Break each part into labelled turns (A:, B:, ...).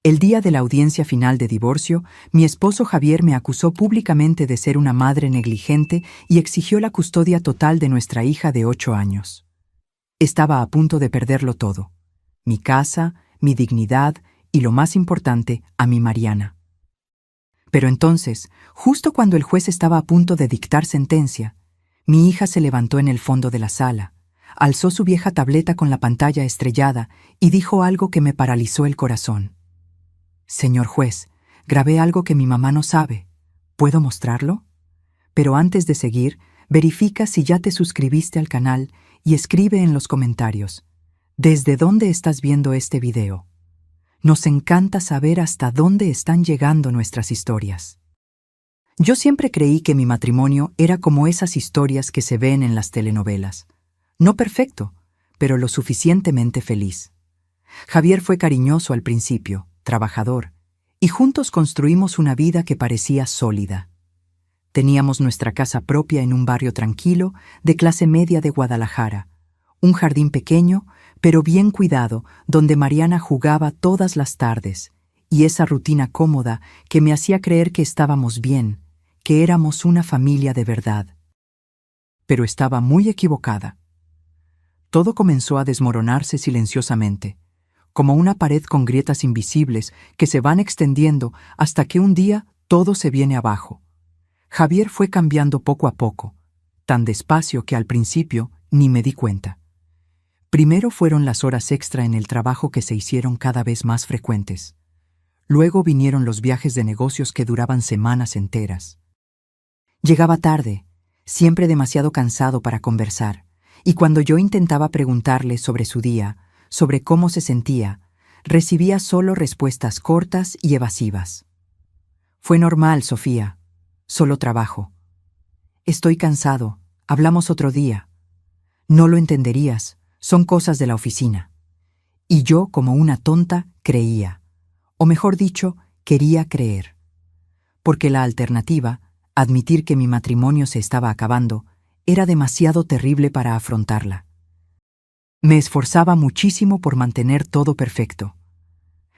A: El día de la audiencia final de divorcio, mi esposo Javier me acusó públicamente de ser una madre negligente y exigió la custodia total de nuestra hija de 8 años. Estaba a punto de perderlo todo: mi casa, mi dignidad y, lo más importante, a mi Mariana. Pero entonces, justo cuando el juez estaba a punto de dictar sentencia, mi hija se levantó en el fondo de la sala, alzó su vieja tableta con la pantalla estrellada y dijo algo que me paralizó el corazón. «Señor juez, grabé algo que mi mamá no sabe. ¿Puedo mostrarlo? Pero antes de seguir, verifica si ya te suscribiste al canal y escribe en los comentarios: ¿desde dónde estás viendo este video? Nos encanta saber hasta dónde están llegando nuestras historias». Yo siempre creí que mi matrimonio era como esas historias que se ven en las telenovelas. No perfecto, pero lo suficientemente feliz. Javier fue cariñoso al principio, trabajador, y juntos construimos una vida que parecía sólida. Teníamos nuestra casa propia en un barrio tranquilo de clase media de Guadalajara, un jardín pequeño, pero bien cuidado, donde Mariana jugaba todas las tardes, y esa rutina cómoda que me hacía creer que estábamos bien, que éramos una familia de verdad. Pero estaba muy equivocada. Todo comenzó a desmoronarse silenciosamente, como una pared con grietas invisibles que se van extendiendo hasta que un día todo se viene abajo. Javier fue cambiando poco a poco, tan despacio que al principio ni me di cuenta. Primero fueron las horas extra en el trabajo que se hicieron cada vez más frecuentes. Luego vinieron los viajes de negocios que duraban semanas enteras. Llegaba tarde, siempre demasiado cansado para conversar, y cuando yo intentaba preguntarle sobre su día, sobre cómo se sentía, recibía solo respuestas cortas y evasivas. «Fue normal, Sofía. Solo trabajo. Estoy cansado. Hablamos otro día. No lo entenderías. Son cosas de la oficina». Y yo, como una tonta, creía. O mejor dicho, quería creer. Porque la alternativa, admitir que mi matrimonio se estaba acabando, era demasiado terrible para afrontarla. Me esforzaba muchísimo por mantener todo perfecto.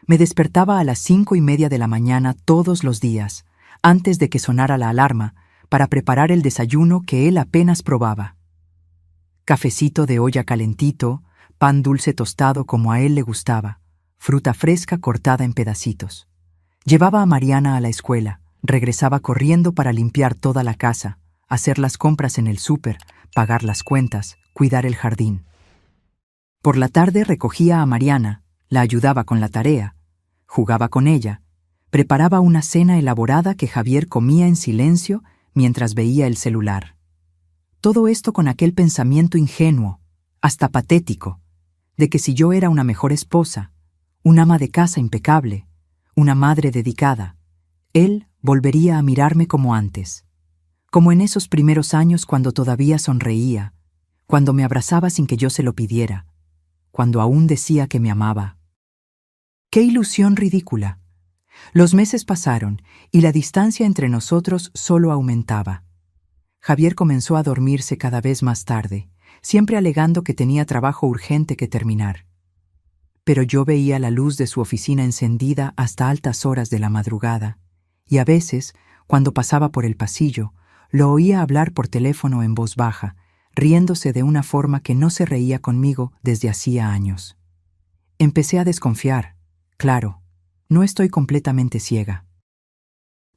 A: Me despertaba a las 5:30 de la mañana todos los días, antes de que sonara la alarma, para preparar el desayuno que él apenas probaba. Cafecito de olla calentito, pan dulce tostado como a él le gustaba, fruta fresca cortada en pedacitos. Llevaba a Mariana a la escuela, regresaba corriendo para limpiar toda la casa, hacer las compras en el súper, pagar las cuentas, cuidar el jardín. Por la tarde recogía a Mariana, la ayudaba con la tarea, jugaba con ella, preparaba una cena elaborada que Javier comía en silencio mientras veía el celular. Todo esto con aquel pensamiento ingenuo, hasta patético, de que si yo era una mejor esposa, un ama de casa impecable, una madre dedicada, él volvería a mirarme como antes, como en esos primeros años cuando todavía sonreía, cuando me abrazaba sin que yo se lo pidiera, cuando aún decía que me amaba. ¡Qué ilusión ridícula! Los meses pasaron y la distancia entre nosotros solo aumentaba. Javier comenzó a dormirse cada vez más tarde, siempre alegando que tenía trabajo urgente que terminar. Pero yo veía la luz de su oficina encendida hasta altas horas de la madrugada, y a veces, cuando pasaba por el pasillo, lo oía hablar por teléfono en voz baja, riéndose de una forma que no se reía conmigo desde hacía años. Empecé a desconfiar. Claro, no estoy completamente ciega.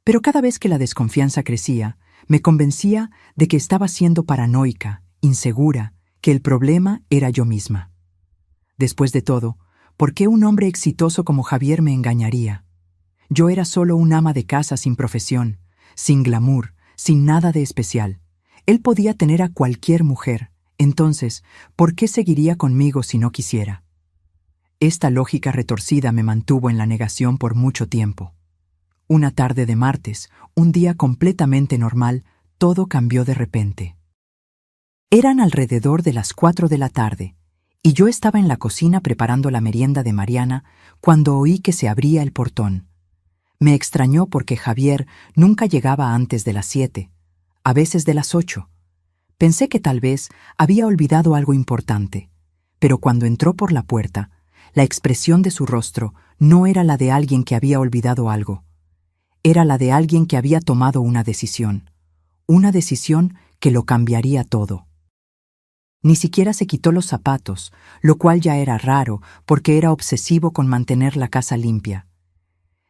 A: Pero cada vez que la desconfianza crecía, me convencía de que estaba siendo paranoica, insegura, que el problema era yo misma. Después de todo, ¿por qué un hombre exitoso como Javier me engañaría? Yo era solo un ama de casa sin profesión, sin glamour, sin nada de especial. Él podía tener a cualquier mujer, entonces, ¿por qué seguiría conmigo si no quisiera? Esta lógica retorcida me mantuvo en la negación por mucho tiempo. Una tarde de martes, un día completamente normal, todo cambió de repente. Eran alrededor de las 4 de la tarde, y yo estaba en la cocina preparando la merienda de Mariana cuando oí que se abría el portón. Me extrañó porque Javier nunca llegaba antes de las 7, a veces de las 8. Pensé que tal vez había olvidado algo importante, pero cuando entró por la puerta, la expresión de su rostro no era la de alguien que había olvidado algo. Era la de alguien que había tomado una decisión que lo cambiaría todo. Ni siquiera se quitó los zapatos, lo cual ya era raro porque era obsesivo con mantener la casa limpia.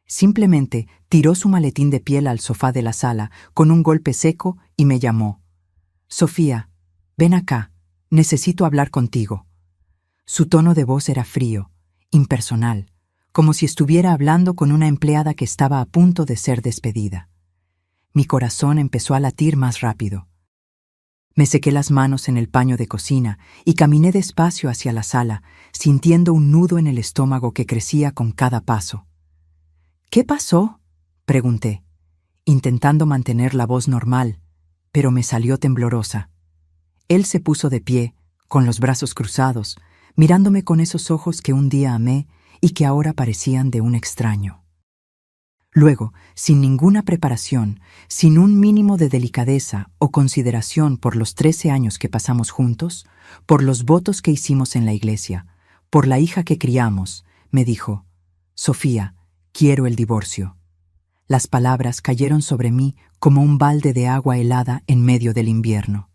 A: Simplemente tiró su maletín de piel al sofá de la sala con un golpe seco y me llamó. «Sofía, ven acá, necesito hablar contigo». Su tono de voz era frío, impersonal, como si estuviera hablando con una empleada que estaba a punto de ser despedida. Mi corazón empezó a latir más rápido. Me sequé las manos en el paño de cocina y caminé despacio hacia la sala, sintiendo un nudo en el estómago que crecía con cada paso. «¿Qué pasó?», pregunté, intentando mantener la voz normal, pero me salió temblorosa. Él se puso de pie, con los brazos cruzados, mirándome con esos ojos que un día amé y que ahora parecían de un extraño. Luego, sin ninguna preparación, sin un mínimo de delicadeza o consideración por los 13 años que pasamos juntos, por los votos que hicimos en la iglesia, por la hija que criamos, me dijo: «Sofía, quiero el divorcio». Las palabras cayeron sobre mí como un balde de agua helada en medio del invierno.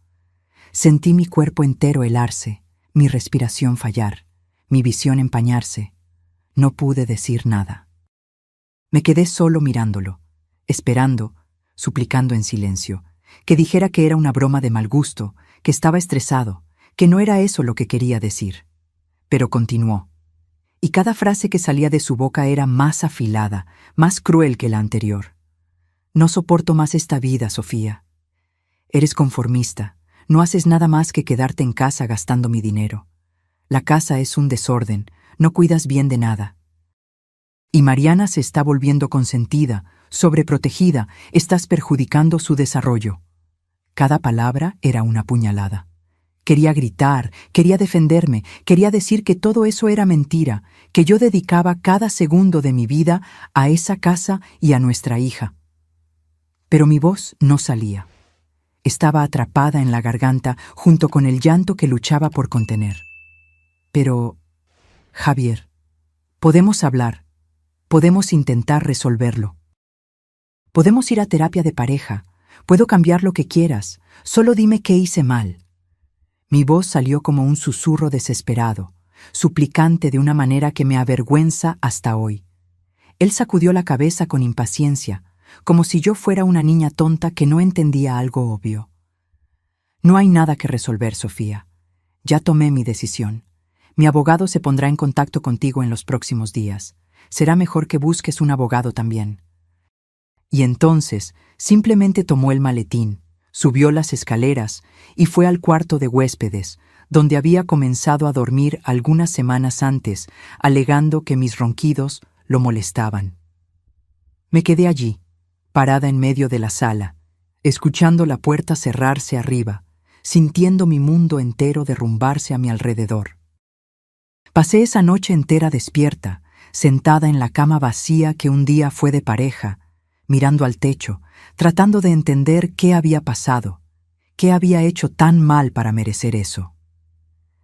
A: Sentí mi cuerpo entero helarse, mi respiración fallar, mi visión empañarse. No pude decir nada. Me quedé solo mirándolo, esperando, suplicando en silencio, que dijera que era una broma de mal gusto, que estaba estresado, que no era eso lo que quería decir. Pero continuó, y cada frase que salía de su boca era más afilada, más cruel que la anterior. «No soporto más esta vida, Sofía. Eres conformista, no haces nada más que quedarte en casa gastando mi dinero. La casa es un desorden, no cuidas bien de nada. Y Mariana se está volviendo consentida, sobreprotegida, estás perjudicando su desarrollo». Cada palabra era una puñalada. Quería gritar, quería defenderme, quería decir que todo eso era mentira, que yo dedicaba cada segundo de mi vida a esa casa y a nuestra hija. Pero mi voz no salía. Estaba atrapada en la garganta junto con el llanto que luchaba por contener. «Pero, Javier, podemos hablar. Podemos intentar resolverlo. Podemos ir a terapia de pareja. Puedo cambiar lo que quieras. Solo dime qué hice mal». Mi voz salió como un susurro desesperado, suplicante de una manera que me avergüenza hasta hoy. Él sacudió la cabeza con impaciencia, como si yo fuera una niña tonta que no entendía algo obvio. «No hay nada que resolver, Sofía. Ya tomé mi decisión. Mi abogado se pondrá en contacto contigo en los próximos días. Será mejor que busques un abogado también». Y entonces simplemente tomó el maletín, subió las escaleras y fue al cuarto de huéspedes, donde había comenzado a dormir algunas semanas antes, alegando que mis ronquidos lo molestaban. Me quedé allí, parada en medio de la sala, escuchando la puerta cerrarse arriba, sintiendo mi mundo entero derrumbarse a mi alrededor. Pasé esa noche entera despierta, sentada en la cama vacía que un día fue de pareja, mirando al techo, tratando de entender qué había pasado, qué había hecho tan mal para merecer eso.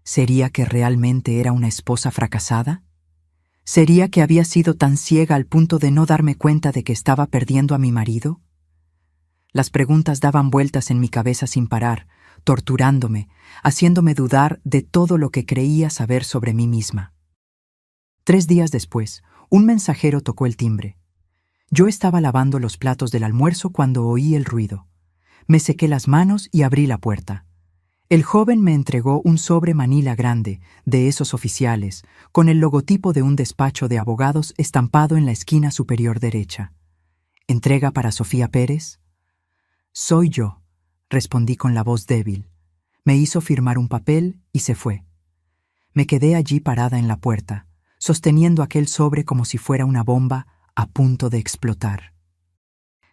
A: ¿Sería que realmente era una esposa fracasada? ¿Sería que había sido tan ciega al punto de no darme cuenta de que estaba perdiendo a mi marido? Las preguntas daban vueltas en mi cabeza sin parar, torturándome, haciéndome dudar de todo lo que creía saber sobre mí misma. 3 días después, un mensajero tocó el timbre. Yo estaba lavando los platos del almuerzo cuando oí el ruido. Me sequé las manos y abrí la puerta. El joven me entregó un sobre manila grande, de esos oficiales, con el logotipo de un despacho de abogados estampado en la esquina superior derecha. «¿Entrega para Sofía Pérez?» «Soy yo», respondí con la voz débil. Me hizo firmar un papel y se fue. Me quedé allí parada en la puerta, sosteniendo aquel sobre como si fuera una bomba a punto de explotar.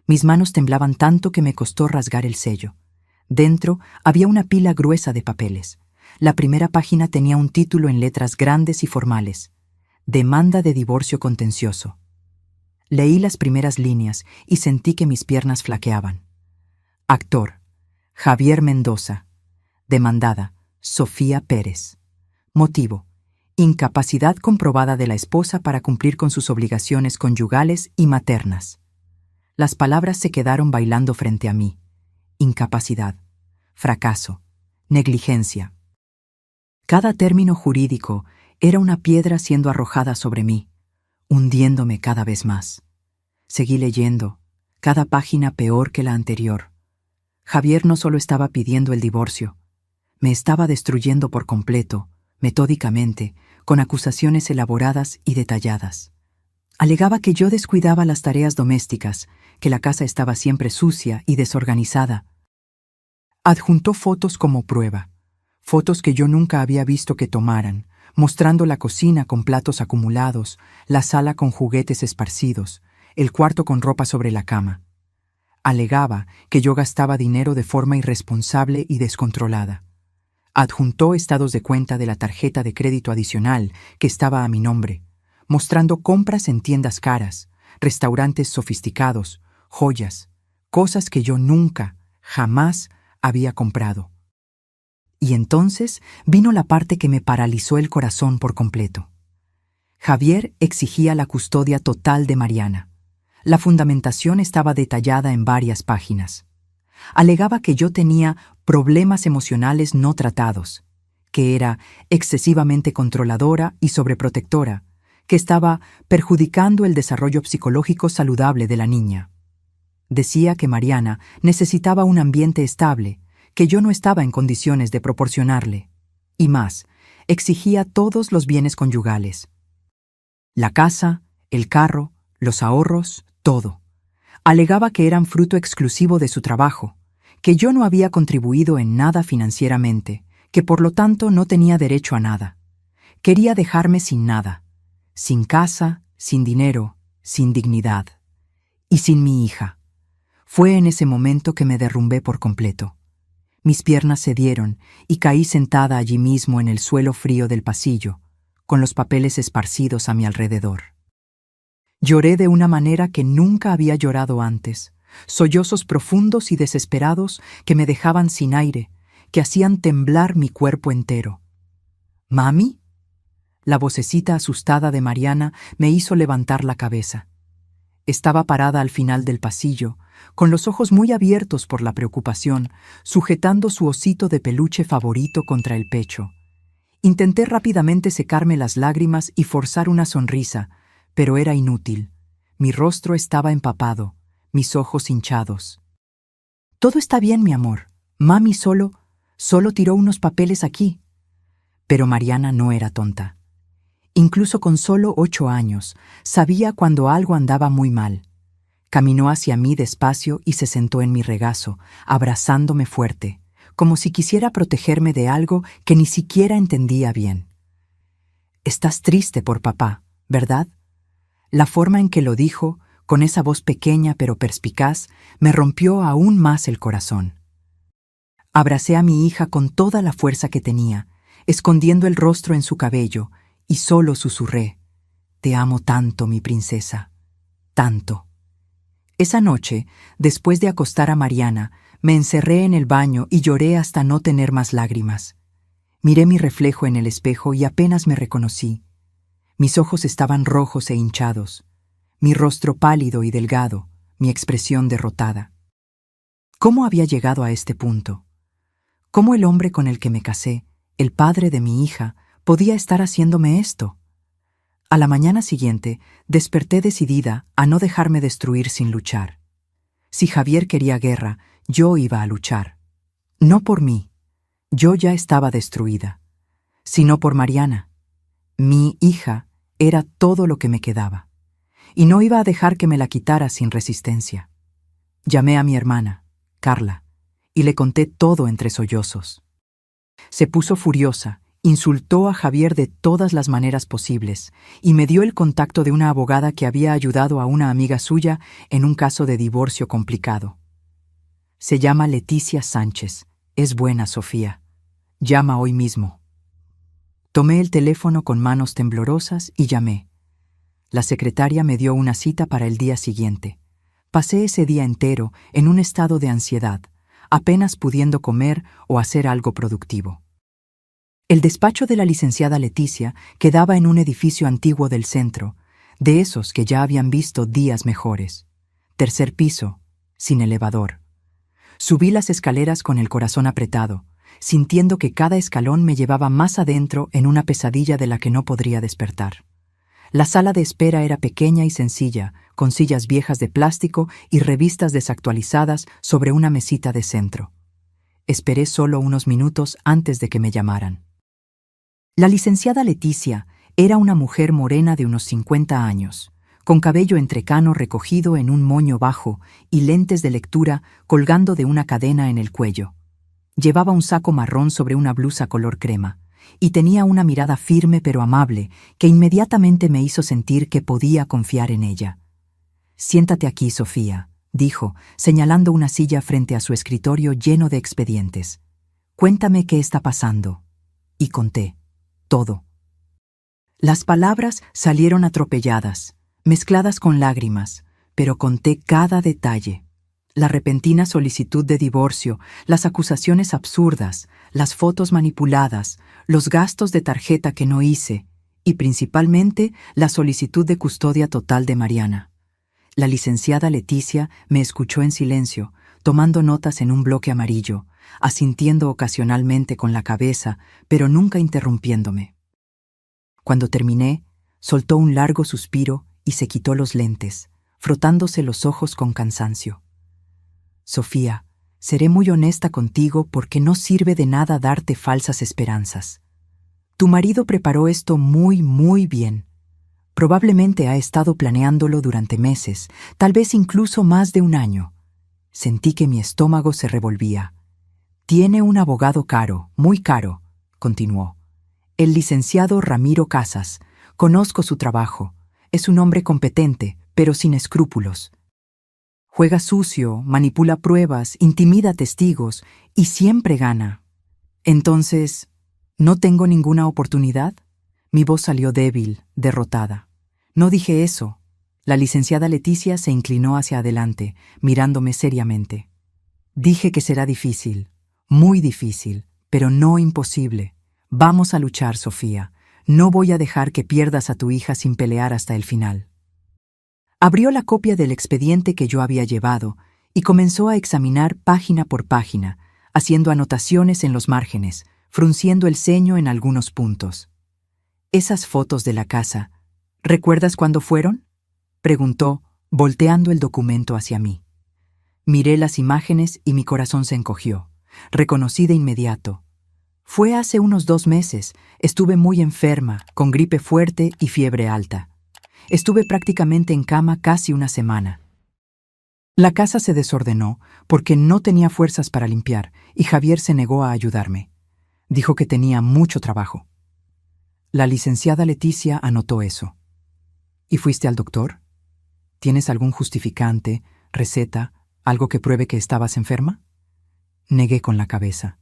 A: Mis manos temblaban tanto que me costó rasgar el sello. Dentro había una pila gruesa de papeles. La primera página tenía un título en letras grandes y formales: «Demanda de divorcio contencioso». Leí las primeras líneas y sentí que mis piernas flaqueaban. Actor: Javier Mendoza. Demandada: Sofía Pérez. Motivo: Incapacidad comprobada de la esposa para cumplir con sus obligaciones conyugales y maternas. Las palabras se quedaron bailando frente a mí. Incapacidad, fracaso, negligencia. Cada término jurídico era una piedra siendo arrojada sobre mí, hundiéndome cada vez más. Seguí leyendo, cada página peor que la anterior. Javier no solo estaba pidiendo el divorcio, me estaba destruyendo por completo, metódicamente, con acusaciones elaboradas y detalladas. Alegaba que yo descuidaba las tareas domésticas, que la casa estaba siempre sucia y desorganizada. Adjuntó fotos como prueba, fotos que yo nunca había visto que tomaran, mostrando la cocina con platos acumulados, la sala con juguetes esparcidos, el cuarto con ropa sobre la cama. Alegaba que yo gastaba dinero de forma irresponsable y descontrolada. Adjuntó estados de cuenta de la tarjeta de crédito adicional que estaba a mi nombre, mostrando compras en tiendas caras, restaurantes sofisticados, joyas, cosas que yo nunca, jamás había comprado. Y entonces vino la parte que me paralizó el corazón por completo. Javier exigía la custodia total de Mariana. La fundamentación estaba detallada en varias páginas. Alegaba que yo tenía problemas emocionales no tratados, que era excesivamente controladora y sobreprotectora, que estaba perjudicando el desarrollo psicológico saludable de la niña. Decía que Mariana necesitaba un ambiente estable, que yo no estaba en condiciones de proporcionarle. Y más, exigía todos los bienes conyugales. La casa, el carro, los ahorros, todo. Alegaba que eran fruto exclusivo de su trabajo, que yo no había contribuido en nada financieramente, que por lo tanto no tenía derecho a nada. Quería dejarme sin nada, sin casa, sin dinero, sin dignidad. Y sin mi hija. Fue en ese momento que me derrumbé por completo. Mis piernas cedieron y caí sentada allí mismo en el suelo frío del pasillo, con los papeles esparcidos a mi alrededor. Lloré de una manera que nunca había llorado antes, sollozos profundos y desesperados que me dejaban sin aire, que hacían temblar mi cuerpo entero. ¿Mami? La vocecita asustada de Mariana me hizo levantar la cabeza. Estaba parada al final del pasillo, con los ojos muy abiertos por la preocupación, sujetando su osito de peluche favorito contra el pecho. Intenté rápidamente secarme las lágrimas y forzar una sonrisa, pero era inútil. Mi rostro estaba empapado, mis ojos hinchados. «Todo está bien, mi amor. Mami solo tiró unos papeles aquí». Pero Mariana no era tonta. Incluso con solo 8 años, sabía cuando algo andaba muy mal. Caminó hacia mí despacio y se sentó en mi regazo, abrazándome fuerte, como si quisiera protegerme de algo que ni siquiera entendía bien. «Estás triste por papá, ¿verdad?». La forma en que lo dijo, con esa voz pequeña pero perspicaz, me rompió aún más el corazón. Abracé a mi hija con toda la fuerza que tenía, escondiendo el rostro en su cabello, y solo susurré: «Te amo tanto, mi princesa, tanto». Esa noche, después de acostar a Mariana, me encerré en el baño y lloré hasta no tener más lágrimas. Miré mi reflejo en el espejo y apenas me reconocí. Mis ojos estaban rojos e hinchados, mi rostro pálido y delgado, mi expresión derrotada. ¿Cómo había llegado a este punto? ¿Cómo el hombre con el que me casé, el padre de mi hija, podía estar haciéndome esto? A la mañana siguiente, desperté decidida a no dejarme destruir sin luchar. Si Javier quería guerra, yo iba a luchar. No por mí, yo ya estaba destruida, sino por Mariana. Mi hija era todo lo que me quedaba, y no iba a dejar que me la quitara sin resistencia. Llamé a mi hermana, Carla, y le conté todo entre sollozos. Se puso furiosa, insultó a Javier de todas las maneras posibles y me dio el contacto de una abogada que había ayudado a una amiga suya en un caso de divorcio complicado. Se llama Leticia Sánchez. Es buena, Sofía. Llama hoy mismo. Tomé el teléfono con manos temblorosas y llamé. La secretaria me dio una cita para el día siguiente. Pasé ese día entero en un estado de ansiedad, apenas pudiendo comer o hacer algo productivo. El despacho de la licenciada Leticia quedaba en un edificio antiguo del centro, de esos que ya habían visto días mejores. Tercer piso, sin elevador. Subí las escaleras con el corazón apretado, sintiendo que cada escalón me llevaba más adentro en una pesadilla de la que no podría despertar. La sala de espera era pequeña y sencilla, con sillas viejas de plástico y revistas desactualizadas sobre una mesita de centro. Esperé solo unos minutos antes de que me llamaran. La licenciada Leticia era una mujer morena de unos 50 años, con cabello entrecano recogido en un moño bajo y lentes de lectura colgando de una cadena en el cuello. Llevaba un saco marrón sobre una blusa color crema, y tenía una mirada firme pero amable que inmediatamente me hizo sentir que podía confiar en ella. «Siéntate aquí, Sofía», dijo, señalando una silla frente a su escritorio lleno de expedientes. «Cuéntame qué está pasando». Y conté. Todo. Las palabras salieron atropelladas, mezcladas con lágrimas, pero conté cada detalle. La repentina solicitud de divorcio, las acusaciones absurdas, las fotos manipuladas, los gastos de tarjeta que no hice, y principalmente la solicitud de custodia total de Mariana. La licenciada Leticia me escuchó en silencio, tomando notas en un bloque amarillo, asintiendo ocasionalmente con la cabeza, pero nunca interrumpiéndome. Cuando terminé, soltó un largo suspiro y se quitó los lentes, frotándose los ojos con cansancio. «Sofía, seré muy honesta contigo porque no sirve de nada darte falsas esperanzas. Tu marido preparó esto muy bien. Probablemente ha estado planeándolo durante meses, tal vez incluso más de un año». Sentí que mi estómago se revolvía. «Tiene un abogado caro, muy caro», continuó. «El licenciado Ramiro Casas. Conozco su trabajo. Es un hombre competente, pero sin escrúpulos. Juega sucio, manipula pruebas, intimida testigos y siempre gana. Entonces, ¿no tengo ninguna oportunidad?». Mi voz salió débil, derrotada. «No dije eso». La licenciada Leticia se inclinó hacia adelante, mirándome seriamente. «Dije que será difícil, muy difícil, pero no imposible. Vamos a luchar, Sofía. No voy a dejar que pierdas a tu hija sin pelear hasta el final». Abrió la copia del expediente que yo había llevado y comenzó a examinar página por página, haciendo anotaciones en los márgenes, frunciendo el ceño en algunos puntos. «Esas fotos de la casa, ¿recuerdas cuándo fueron?», preguntó, volteando el documento hacia mí. Miré las imágenes y mi corazón se encogió. Reconocí de inmediato. «Fue hace unos 2 meses. Estuve muy enferma, con gripe fuerte y fiebre alta. Estuve prácticamente en cama casi una semana. La casa se desordenó porque no tenía fuerzas para limpiar y Javier se negó a ayudarme. Dijo que tenía mucho trabajo». La licenciada Leticia anotó eso. «¿Y fuiste al doctor? ¿Tienes algún justificante, receta, algo que pruebe que estabas enferma?». Negué con la cabeza.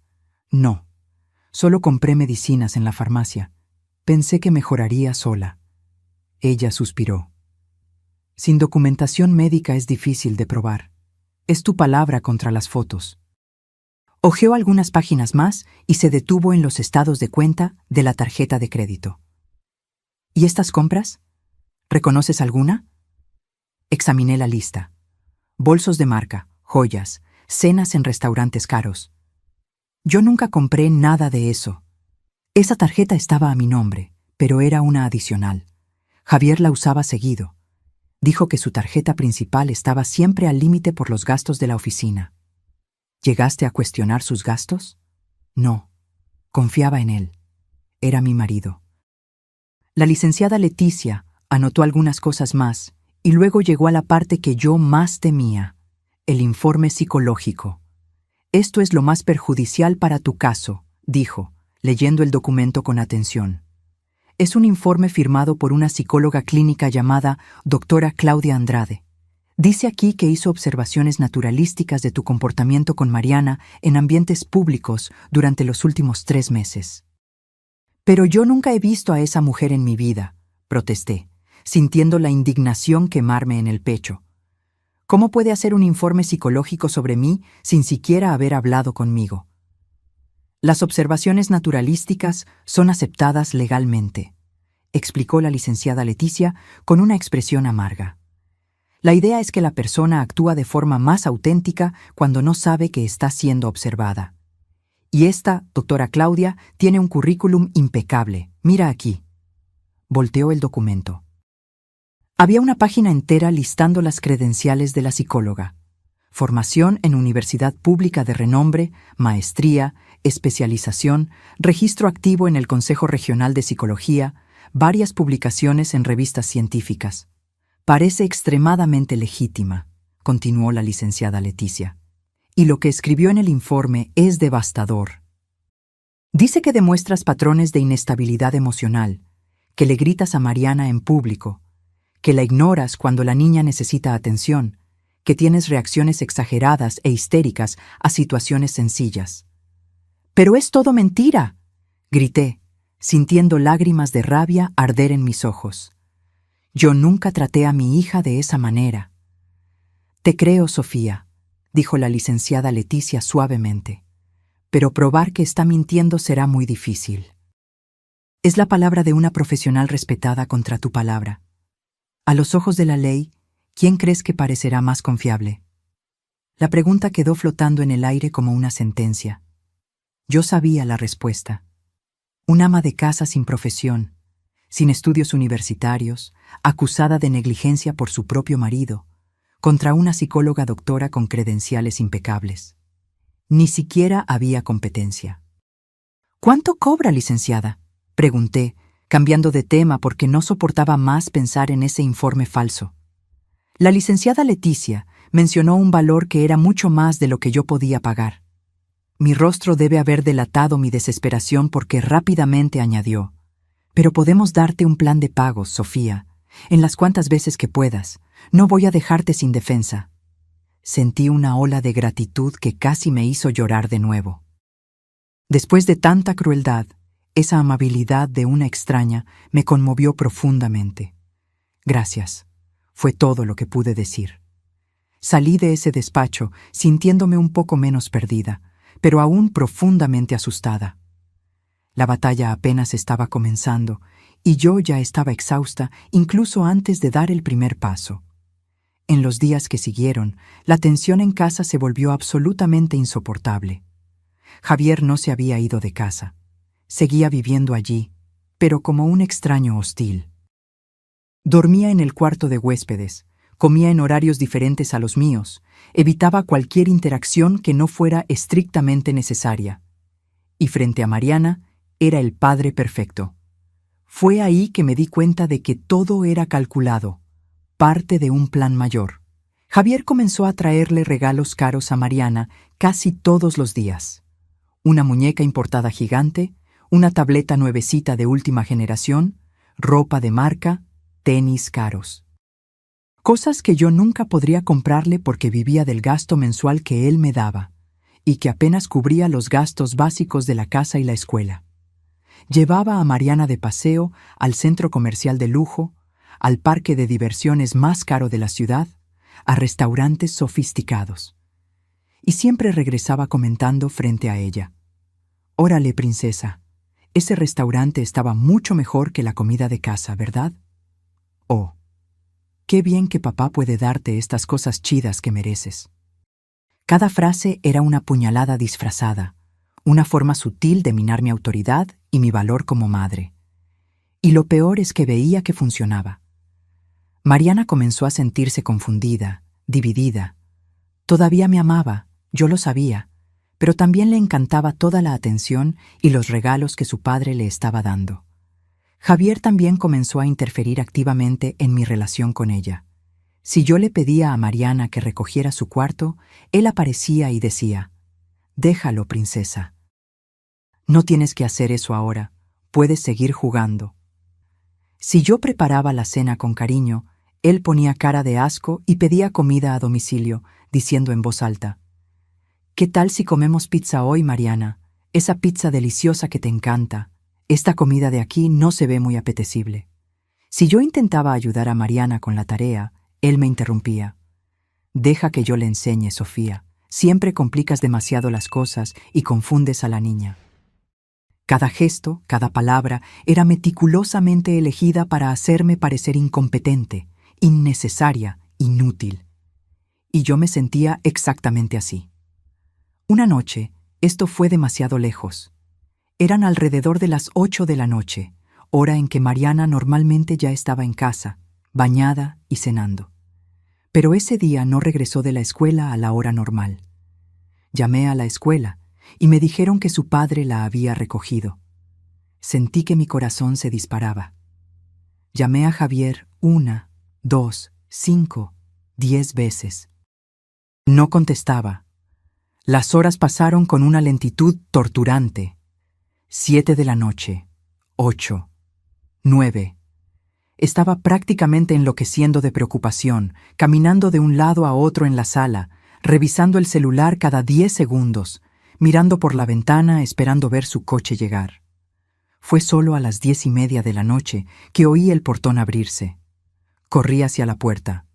A: «No. Solo compré medicinas en la farmacia. Pensé que mejoraría sola». Ella suspiró. «Sin documentación médica es difícil de probar. Es tu palabra contra las fotos». Hojeó algunas páginas más y se detuvo en los estados de cuenta de la tarjeta de crédito. «¿Y estas compras? ¿Reconoces alguna?». Examiné la lista. Bolsos de marca, joyas, cenas en restaurantes caros. Yo nunca compré nada de eso. Esa tarjeta estaba a mi nombre, pero era una adicional. Javier la usaba seguido. Dijo que su tarjeta principal estaba siempre al límite por los gastos de la oficina. ¿Llegaste a cuestionar sus gastos? No. Confiaba en él. Era mi marido. La licenciada Leticia anotó algunas cosas más y luego llegó a la parte que yo más temía, el informe psicológico. «Esto es lo más perjudicial para tu caso», dijo, leyendo el documento con atención. «Es un informe firmado por una psicóloga clínica llamada doctora Claudia Andrade. Dice aquí que hizo observaciones naturalísticas de tu comportamiento con Mariana en ambientes públicos durante los últimos 3 meses». «Pero yo nunca he visto a esa mujer en mi vida», protesté, sintiendo la indignación quemarme en el pecho. «¿Cómo puede hacer un informe psicológico sobre mí sin siquiera haber hablado conmigo?». Las observaciones naturalísticas son aceptadas legalmente, explicó la licenciada Leticia con una expresión amarga. La idea es que la persona actúa de forma más auténtica cuando no sabe que está siendo observada. Y esta, doctora Claudia, tiene un currículum impecable. Mira aquí. Volteó el documento. Había una página entera listando las credenciales de la psicóloga. Formación en universidad pública de renombre, maestría, especialización, registro activo en el Consejo Regional de Psicología, varias publicaciones en revistas científicas. Parece extremadamente legítima, continuó la licenciada Leticia. Y lo que escribió en el informe es devastador. Dice que demuestras patrones de inestabilidad emocional, que le gritas a Mariana en público, que la ignoras cuando la niña necesita atención, que tienes reacciones exageradas e histéricas a situaciones sencillas. ¡Pero es todo mentira!, grité, sintiendo lágrimas de rabia arder en mis ojos. Yo nunca traté a mi hija de esa manera. Te creo, Sofía, dijo la licenciada Leticia suavemente, pero probar que está mintiendo será muy difícil. Es la palabra de una profesional respetada contra tu palabra. A los ojos de la ley, ¿quién crees que parecerá más confiable? La pregunta quedó flotando en el aire como una sentencia. Yo sabía la respuesta. Un ama de casa sin profesión, sin estudios universitarios, acusada de negligencia por su propio marido, contra una psicóloga doctora con credenciales impecables. Ni siquiera había competencia. ¿Cuánto cobra, licenciada?, pregunté, cambiando de tema porque no soportaba más pensar en ese informe falso. La licenciada Leticia mencionó un valor que era mucho más de lo que yo podía pagar. Mi rostro debe haber delatado mi desesperación porque rápidamente añadió: «Pero podemos darte un plan de pagos, Sofía, en las cuantas veces que puedas. No voy a dejarte sin defensa». Sentí una ola de gratitud que casi me hizo llorar de nuevo. Después de tanta crueldad, esa amabilidad de una extraña me conmovió profundamente. Gracias, fue todo lo que pude decir. Salí de ese despacho sintiéndome un poco menos perdida, pero aún profundamente asustada. La batalla apenas estaba comenzando y yo ya estaba exhausta incluso antes de dar el primer paso. En los días que siguieron, la tensión en casa se volvió absolutamente insoportable. Javier no se había ido de casa. Seguía viviendo allí, pero como un extraño hostil. Dormía en el cuarto de huéspedes, comía en horarios diferentes a los míos, evitaba cualquier interacción que no fuera estrictamente necesaria. Y frente a Mariana, era el padre perfecto. Fue ahí que me di cuenta de que todo era calculado, parte de un plan mayor. Javier comenzó a traerle regalos caros a Mariana casi todos los días. Una muñeca importada gigante, una tableta nuevecita de última generación, ropa de marca, tenis caros. Cosas que yo nunca podría comprarle porque vivía del gasto mensual que él me daba, y que apenas cubría los gastos básicos de la casa y la escuela. Llevaba a Mariana de paseo al centro comercial de lujo, al parque de diversiones más caro de la ciudad, a restaurantes sofisticados. Y siempre regresaba comentando frente a ella: «Órale, princesa, ese restaurante estaba mucho mejor que la comida de casa, ¿verdad? Oh, qué bien que papá puede darte estas cosas chidas que mereces». Cada frase era una puñalada disfrazada, una forma sutil de minar mi autoridad y mi valor como madre. Y lo peor es que veía que funcionaba. Mariana comenzó a sentirse confundida, dividida. Todavía me amaba, yo lo sabía, pero también le encantaba toda la atención y los regalos que su padre le estaba dando. Javier también comenzó a interferir activamente en mi relación con ella. Si yo le pedía a Mariana que recogiera su cuarto, él aparecía y decía: «Déjalo, princesa. No tienes que hacer eso ahora, puedes seguir jugando». Si yo preparaba la cena con cariño, él ponía cara de asco y pedía comida a domicilio, diciendo en voz alta: «¿Qué tal si comemos pizza hoy, Mariana? Esa pizza deliciosa que te encanta. Esta comida de aquí no se ve muy apetecible». Si yo intentaba ayudar a Mariana con la tarea, él me interrumpía: «Deja que yo le enseñe, Sofía. Siempre complicas demasiado las cosas y confundes a la niña». Cada gesto, cada palabra era meticulosamente elegida para hacerme parecer incompetente, innecesaria, inútil. Y yo me sentía exactamente así. Una noche, esto fue demasiado lejos. Eran alrededor de las 8 de la noche, hora en que Mariana normalmente ya estaba en casa, bañada y cenando. Pero ese día no regresó de la escuela a la hora normal. Llamé a la escuela y me dijeron que su padre la había recogido. Sentí que mi corazón se disparaba. Llamé a Javier 1, 2, 5, 10 veces. No contestaba. Las horas pasaron con una lentitud torturante. 7 de la noche, 8, 9. Estaba prácticamente enloqueciendo de preocupación, caminando de un lado a otro en la sala, revisando el celular cada 10 segundos, mirando por la ventana esperando ver su coche llegar. Fue solo a las 10:30 de la noche que oí el portón abrirse. Corrí hacia la puerta.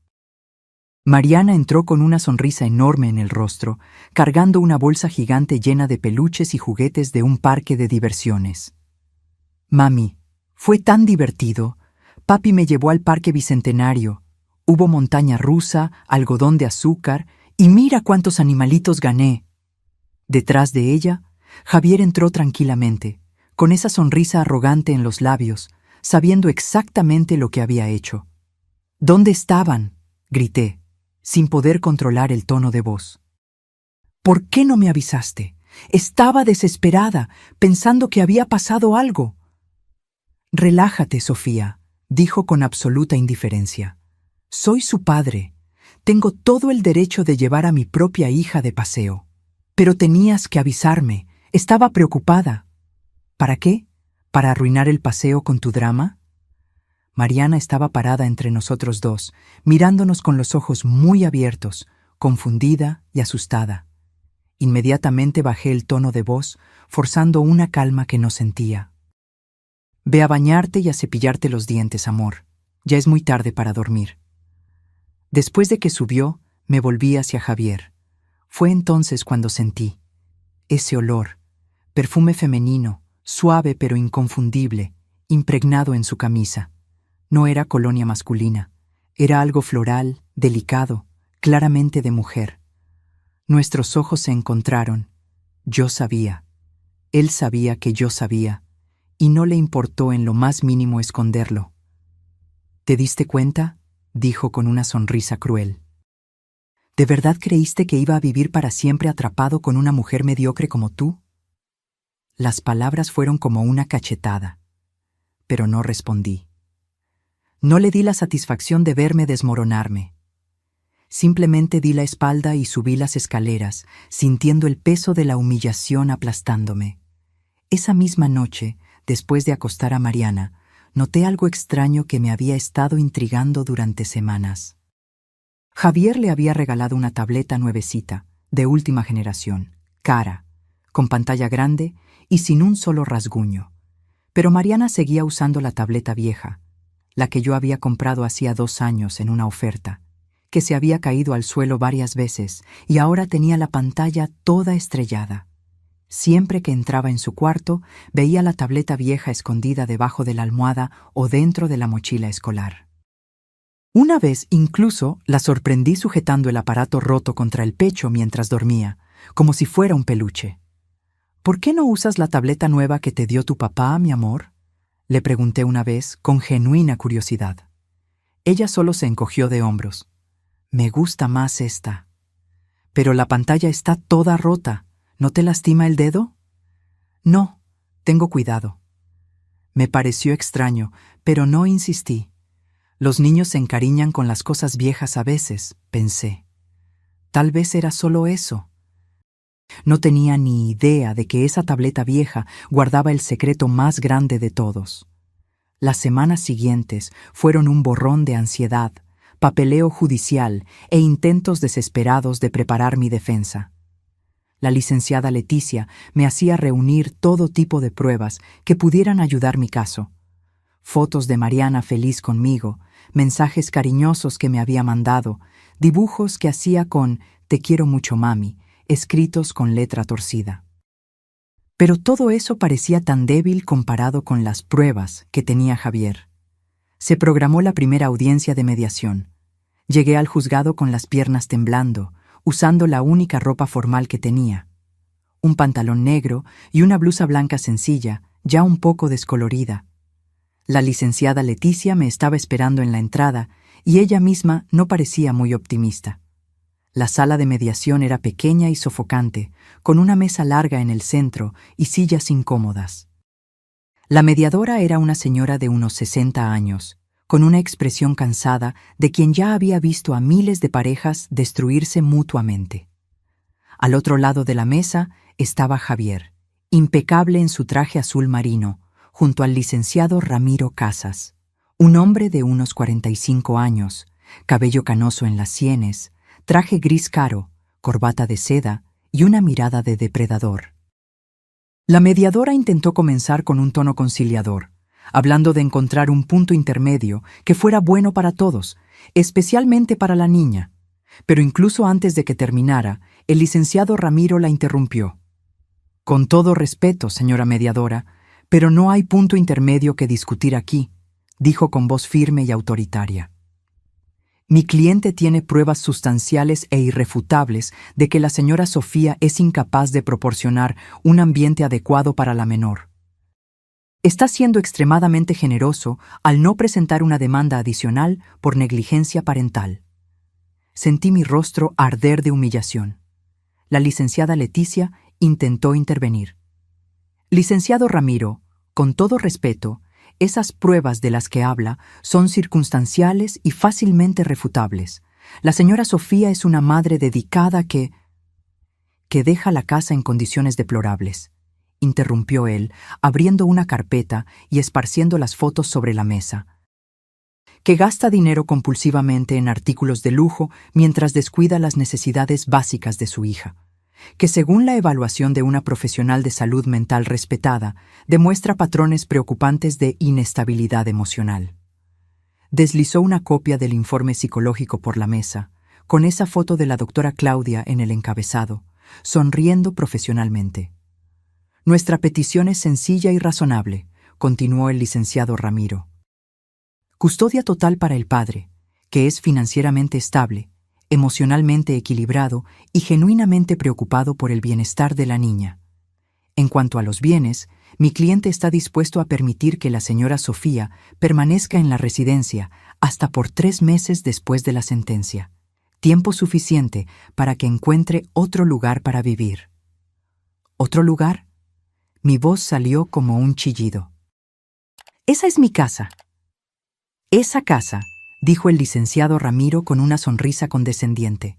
A: Mariana entró con una sonrisa enorme en el rostro, cargando una bolsa gigante llena de peluches y juguetes de un parque de diversiones. Mami, fue tan divertido. Papi me llevó al parque bicentenario. Hubo montaña rusa, algodón de azúcar, y mira cuántos animalitos gané. Detrás de ella, Javier entró tranquilamente, con esa sonrisa arrogante en los labios, sabiendo exactamente lo que había hecho. ¿Dónde estaban?, grité, sin poder controlar el tono de voz. ¿Por qué no me avisaste? Estaba desesperada, pensando que había pasado algo. Relájate, Sofía, dijo con absoluta indiferencia. Soy su padre. Tengo todo el derecho de llevar a mi propia hija de paseo. Pero tenías que avisarme. Estaba preocupada. ¿Para qué? ¿Para arruinar el paseo con tu drama? Mariana estaba parada entre nosotros dos, mirándonos con los ojos muy abiertos, confundida y asustada. Inmediatamente bajé el tono de voz, forzando una calma que no sentía. Ve a bañarte y a cepillarte los dientes, amor. Ya es muy tarde para dormir. Después de que subió, me volví hacia Javier. Fue entonces cuando sentí ese olor, perfume femenino, suave pero inconfundible, impregnado en su camisa. No era colonia masculina, era algo floral, delicado, claramente de mujer. Nuestros ojos se encontraron. Yo sabía. Él sabía que yo sabía, y no le importó en lo más mínimo esconderlo. ¿Te diste cuenta?, dijo con una sonrisa cruel. ¿De verdad creíste que iba a vivir para siempre atrapado con una mujer mediocre como tú? Las palabras fueron como una cachetada, pero no respondí. No le di la satisfacción de verme desmoronarme. Simplemente di la espalda y subí las escaleras, sintiendo el peso de la humillación aplastándome. Esa misma noche, después de acostar a Mariana, noté algo extraño que me había estado intrigando durante semanas. Javier le había regalado una tableta nuevecita, de última generación, cara, con pantalla grande y sin un solo rasguño. Pero Mariana seguía usando la tableta vieja, la que yo había comprado hacía 2 años en una oferta, que se había caído al suelo varias veces y ahora tenía la pantalla toda estrellada. Siempre que entraba en su cuarto, veía la tableta vieja escondida debajo de la almohada o dentro de la mochila escolar. Una vez incluso la sorprendí sujetando el aparato roto contra el pecho mientras dormía, como si fuera un peluche. ¿Por qué no usas la tableta nueva que te dio tu papá, mi amor?, le pregunté una vez con genuina curiosidad. Ella solo se encogió de hombros. Me gusta más esta. Pero la pantalla está toda rota. ¿No te lastima el dedo? No, tengo cuidado. Me pareció extraño, pero no insistí. Los niños se encariñan con las cosas viejas a veces, pensé. Tal vez era solo eso. No tenía ni idea de que esa tableta vieja guardaba el secreto más grande de todos. Las semanas siguientes fueron un borrón de ansiedad, papeleo judicial e intentos desesperados de preparar mi defensa. La licenciada Leticia me hacía reunir todo tipo de pruebas que pudieran ayudar mi caso. Fotos de Mariana feliz conmigo, mensajes cariñosos que me había mandado, dibujos que hacía con «Te quiero mucho, mami», escritos con letra torcida. Pero todo eso parecía tan débil comparado con las pruebas que tenía Javier. Se programó la primera audiencia de mediación. Llegué al juzgado con las piernas temblando, usando la única ropa formal que tenía. Un pantalón negro y una blusa blanca sencilla, ya un poco descolorida. La licenciada Leticia me estaba esperando en la entrada y ella misma no parecía muy optimista. La sala de mediación era pequeña y sofocante, con una mesa larga en el centro y sillas incómodas. La mediadora era una señora de unos 60 años, con una expresión cansada de quien ya había visto a miles de parejas destruirse mutuamente. Al otro lado de la mesa estaba Javier, impecable en su traje azul marino, junto al licenciado Ramiro Casas, un hombre de unos 45 años, cabello canoso en las sienes, traje gris claro, corbata de seda y una mirada de depredador. La mediadora intentó comenzar con un tono conciliador, hablando de encontrar un punto intermedio que fuera bueno para todos, especialmente para la niña. Pero incluso antes de que terminara, el licenciado Ramiro la interrumpió. Con todo respeto, señora mediadora, pero no hay punto intermedio que discutir aquí, dijo con voz firme y autoritaria. Mi cliente tiene pruebas sustanciales e irrefutables de que la señora Sofía es incapaz de proporcionar un ambiente adecuado para la menor. Está siendo extremadamente generoso al no presentar una demanda adicional por negligencia parental. Sentí mi rostro arder de humillación. La licenciada Leticia intentó intervenir. Licenciado Ramiro, con todo respeto, esas pruebas de las que habla son circunstanciales y fácilmente refutables. La señora Sofía es una madre dedicada que deja la casa en condiciones deplorables, interrumpió él, abriendo una carpeta y esparciendo las fotos sobre la mesa. Que gasta dinero compulsivamente en artículos de lujo mientras descuida las necesidades básicas de su hija. Que según la evaluación de una profesional de salud mental respetada, demuestra patrones preocupantes de inestabilidad emocional. Deslizó una copia del informe psicológico por la mesa, con esa foto de la doctora Claudia en el encabezado, sonriendo profesionalmente. Nuestra petición es sencilla y razonable, continuó el licenciado Ramiro. Custodia total para el padre, que es financieramente estable, emocionalmente equilibrado y genuinamente preocupado por el bienestar de la niña. En cuanto a los bienes, mi cliente está dispuesto a permitir que la señora Sofía permanezca en la residencia hasta por 3 meses después de la sentencia, tiempo suficiente para que encuentre otro lugar para vivir. ¿Otro lugar? Mi voz salió como un chillido. Esa es mi casa. Esa casa, dijo el licenciado Ramiro con una sonrisa condescendiente,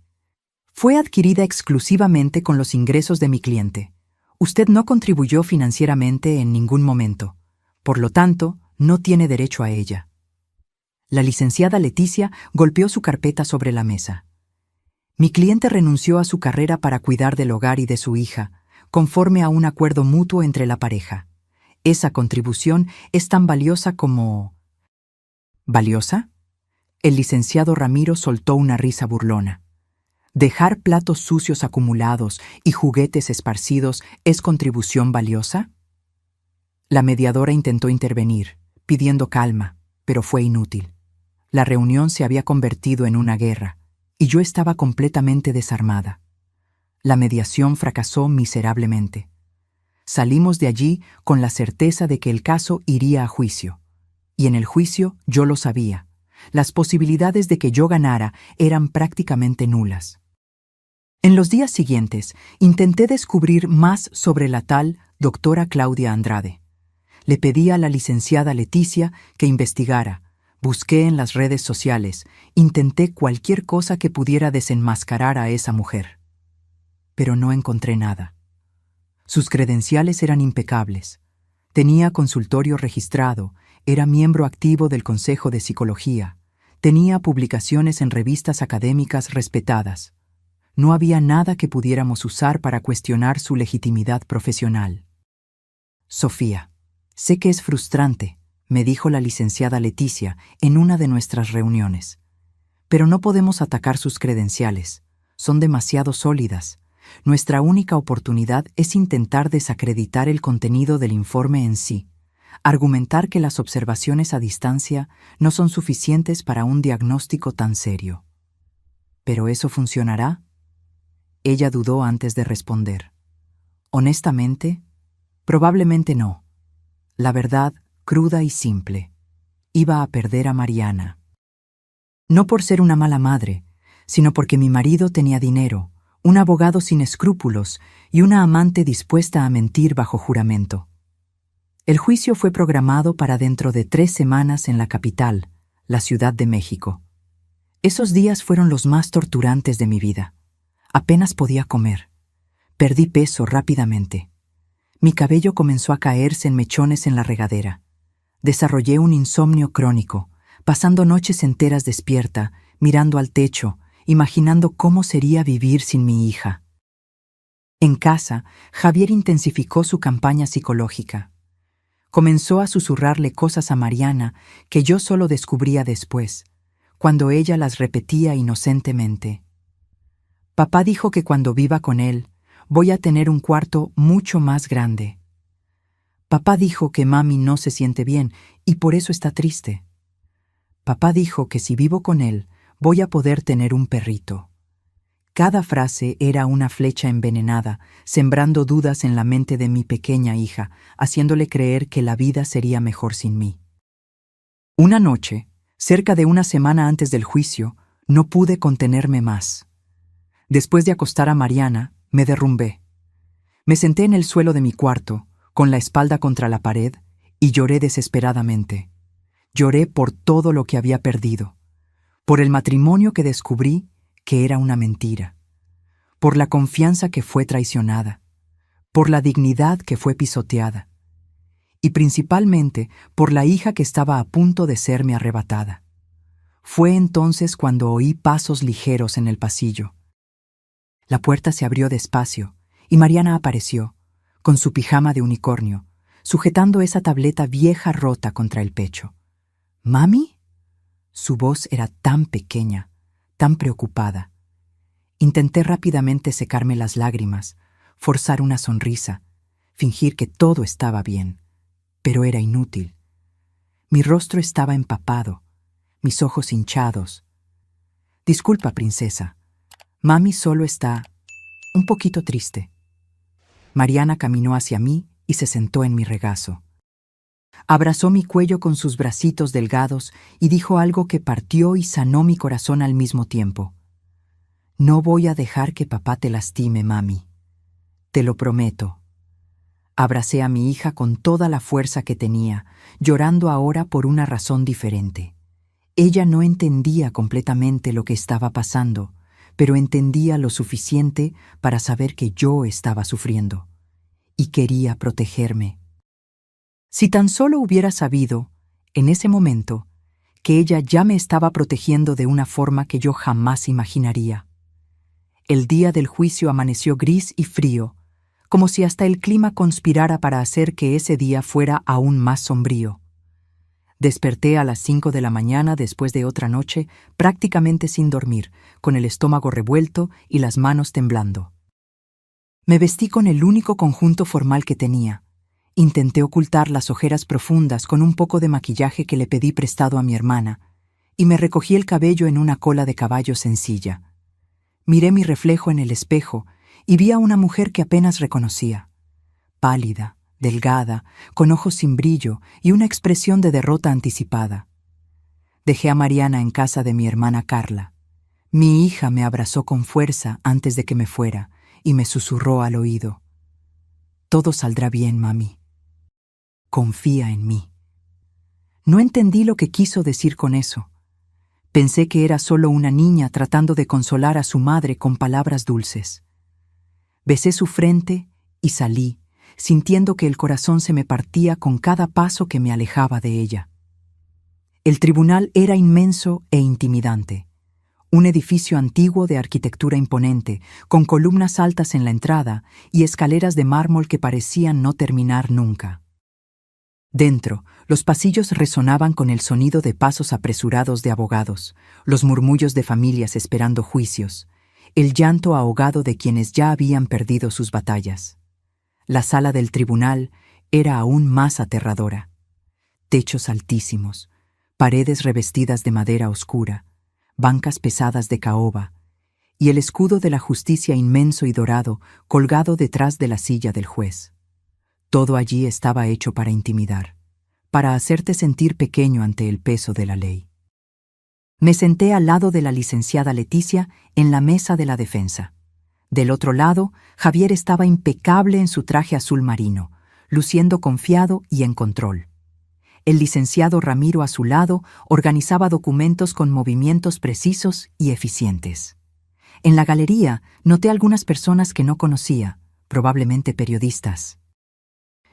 A: fue adquirida exclusivamente con los ingresos de mi cliente. Usted no contribuyó financieramente en ningún momento. Por lo tanto, no tiene derecho a ella. La licenciada Leticia golpeó su carpeta sobre la mesa. Mi cliente renunció a su carrera para cuidar del hogar y de su hija, conforme a un acuerdo mutuo entre la pareja. Esa contribución es tan valiosa como... ¿Valiosa? El licenciado Ramiro soltó una risa burlona. ¿Dejar platos sucios acumulados y juguetes esparcidos es contribución valiosa? La mediadora intentó intervenir, pidiendo calma, pero fue inútil. La reunión se había convertido en una guerra, y yo estaba completamente desarmada. La mediación fracasó miserablemente. Salimos de allí con la certeza de que el caso iría a juicio. Y en el juicio yo lo sabía. Las posibilidades de que yo ganara eran prácticamente nulas. En los días siguientes, intenté descubrir más sobre la tal doctora Claudia Andrade. Le pedí a la licenciada Leticia que investigara, busqué en las redes sociales, intenté cualquier cosa que pudiera desenmascarar a esa mujer. Pero no encontré nada. Sus credenciales eran impecables. Tenía consultorio registrado, era miembro activo del Consejo de Psicología, tenía publicaciones en revistas académicas respetadas. No había nada que pudiéramos usar para cuestionar su legitimidad profesional. Sofía, sé que es frustrante, me dijo la licenciada Leticia en una de nuestras reuniones. Pero no podemos atacar sus credenciales. Son demasiado sólidas. nuestra única oportunidad es intentar desacreditar el contenido del informe en sí, argumentar que las observaciones a distancia no son suficientes para un diagnóstico tan serio. ¿Pero eso funcionará? Ella dudó antes de responder. Honestamente, probablemente no. La verdad, cruda y simple, iba a perder a Mariana. No por ser una mala madre, sino porque mi marido tenía dinero, un abogado sin escrúpulos y una amante dispuesta a mentir bajo juramento. El juicio fue programado para dentro de 3 semanas en la capital, la Ciudad de México. Esos días fueron los más torturantes de mi vida. Apenas podía comer. Perdí peso rápidamente. Mi cabello comenzó a caerse en mechones en la regadera. Desarrollé un insomnio crónico, pasando noches enteras despierta, mirando al techo, imaginando cómo sería vivir sin mi hija. En casa, Javier intensificó su campaña psicológica. Comenzó a susurrarle cosas a Mariana que yo solo descubría después, cuando ella las repetía inocentemente. Papá dijo que cuando viva con él, voy a tener un cuarto mucho más grande. Papá dijo que mami no se siente bien y por eso está triste. Papá dijo que si vivo con él, voy a poder tener un perrito. Cada frase era una flecha envenenada, sembrando dudas en la mente de mi pequeña hija, haciéndole creer que la vida sería mejor sin mí. Una noche, cerca de una semana antes del juicio, no pude contenerme más. Después de acostar a Mariana, me derrumbé. Me senté en el suelo de mi cuarto, con la espalda contra la pared, y lloré desesperadamente. Lloré por todo lo que había perdido, por el matrimonio que descubrí que era una mentira, por la confianza que fue traicionada, por la dignidad que fue pisoteada, y principalmente por la hija que estaba a punto de serme arrebatada. Fue entonces cuando oí pasos ligeros en el pasillo. La puerta se abrió despacio y Mariana apareció, con su pijama de unicornio, sujetando esa tableta vieja rota contra el pecho. ¿Mami? Su voz era tan pequeña, tan preocupada. Intenté rápidamente secarme las lágrimas, forzar una sonrisa, fingir que todo estaba bien, pero era inútil. Mi rostro estaba empapado, mis ojos hinchados. Disculpa, princesa. Mami solo está un poquito triste. Mariana caminó hacia mí y se sentó en mi regazo. Abrazó mi cuello con sus bracitos delgados y dijo algo que partió y sanó mi corazón al mismo tiempo. No voy a dejar que papá te lastime, mami. Te lo prometo. Abracé a mi hija con toda la fuerza que tenía, llorando ahora por una razón diferente. Ella no entendía completamente lo que estaba pasando, pero entendía lo suficiente para saber que yo estaba sufriendo, y quería protegerme. Si tan solo hubiera sabido, en ese momento, que ella ya me estaba protegiendo de una forma que yo jamás imaginaría. El día del juicio amaneció gris y frío, como si hasta el clima conspirara para hacer que ese día fuera aún más sombrío. Desperté a las 5 de la mañana después de otra noche prácticamente sin dormir, con el estómago revuelto y las manos temblando. Me vestí con el único conjunto formal que tenía. Intenté ocultar las ojeras profundas con un poco de maquillaje que le pedí prestado a mi hermana, y me recogí el cabello en una cola de caballo sencilla. Miré mi reflejo en el espejo y vi a una mujer que apenas reconocía. Pálida, delgada, con ojos sin brillo y una expresión de derrota anticipada. Dejé a Mariana en casa de mi hermana Carla. Mi hija me abrazó con fuerza antes de que me fuera y me susurró al oído. Todo saldrá bien, mami. Confía en mí. No entendí lo que quiso decir con eso. Pensé que era solo una niña tratando de consolar a su madre con palabras dulces. Besé su frente y salí, sintiendo que el corazón se me partía con cada paso que me alejaba de ella. El tribunal era inmenso e intimidante. Un edificio antiguo de arquitectura imponente, con columnas altas en la entrada y escaleras de mármol que parecían no terminar nunca. Dentro, los pasillos resonaban con el sonido de pasos apresurados de abogados, los murmullos de familias esperando juicios, el llanto ahogado de quienes ya habían perdido sus batallas. La sala del tribunal era aún más aterradora. Techos altísimos, paredes revestidas de madera oscura, bancas pesadas de caoba, y el escudo de la justicia inmenso y dorado colgado detrás de la silla del juez. Todo allí estaba hecho para intimidar, para hacerte sentir pequeño ante el peso de la ley. Me senté al lado de la licenciada Leticia en la mesa de la defensa. Del otro lado, Javier estaba impecable en su traje azul marino, luciendo confiado y en control. El licenciado Ramiro a su lado organizaba documentos con movimientos precisos y eficientes. En la galería noté algunas personas que no conocía, probablemente periodistas.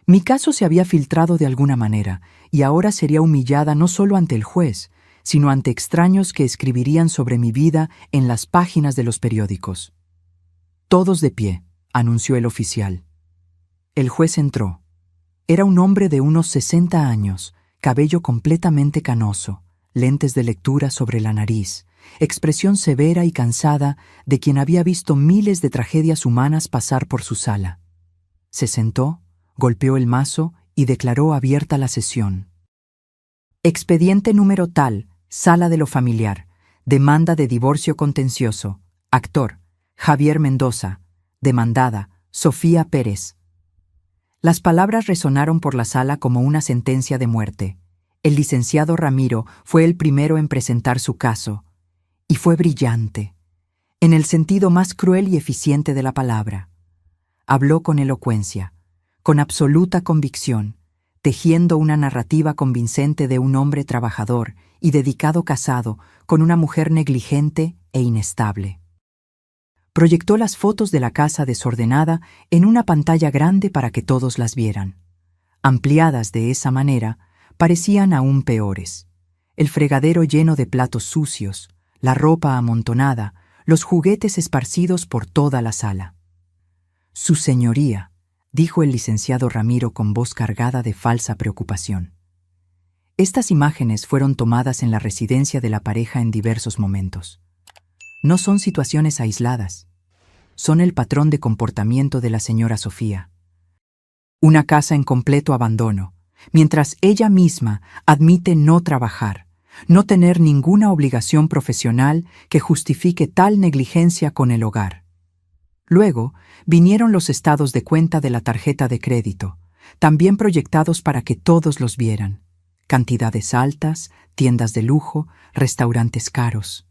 A: Mi caso se había filtrado de alguna manera, y ahora sería humillada no solo ante el juez, sino ante extraños que escribirían sobre mi vida en las páginas de los periódicos. «Todos de pie», anunció el oficial. El juez entró. Era un hombre de unos 60 años, cabello completamente canoso, lentes de lectura sobre la nariz, expresión severa y cansada de quien había visto miles de tragedias humanas pasar por su sala. Se sentó, golpeó el mazo y declaró abierta la sesión. Expediente número tal, sala de lo familiar, demanda de divorcio contencioso, actor, Javier Mendoza, demandada, Sofía Pérez. Las palabras resonaron por la sala como una sentencia de muerte. El licenciado Ramiro fue el primero en presentar su caso, y fue brillante, en el sentido más cruel y eficiente de la palabra. Habló con elocuencia, con absoluta convicción, tejiendo una narrativa convincente de un hombre trabajador y dedicado casado con una mujer negligente e inestable. Proyectó las fotos de la casa desordenada en una pantalla grande para que todos las vieran. Ampliadas de esa manera, parecían aún peores. El fregadero lleno de platos sucios, la ropa amontonada, los juguetes esparcidos por toda la sala. «Su señoría», dijo el licenciado Ramiro con voz cargada de falsa preocupación. Estas imágenes fueron tomadas en la residencia de la pareja en diversos momentos. No son situaciones aisladas. Son el patrón de comportamiento de la señora Sofía. Una casa en completo abandono, mientras ella misma admite no trabajar, no tener ninguna obligación profesional que justifique tal negligencia con el hogar. Luego vinieron los estados de cuenta de la tarjeta de crédito, también proyectados para que todos los vieran. Cantidades altas, tiendas de lujo, restaurantes caros.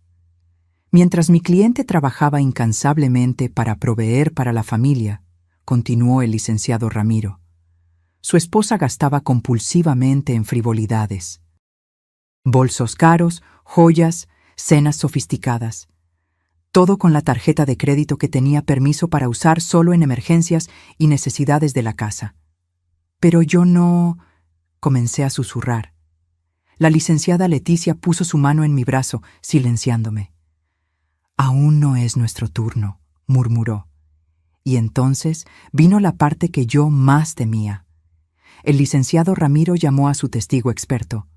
A: Mientras mi cliente trabajaba incansablemente para proveer para la familia, continuó el licenciado Ramiro, su esposa gastaba compulsivamente en frivolidades. Bolsos caros, joyas, cenas sofisticadas. Todo con la tarjeta de crédito que tenía permiso para usar solo en emergencias y necesidades de la casa. Pero yo no... comencé a susurrar. La licenciada Leticia puso su mano en mi brazo, silenciándome. «Aún no es nuestro turno», murmuró. Y entonces vino la parte que yo más temía. El licenciado Ramiro llamó a su testigo experto.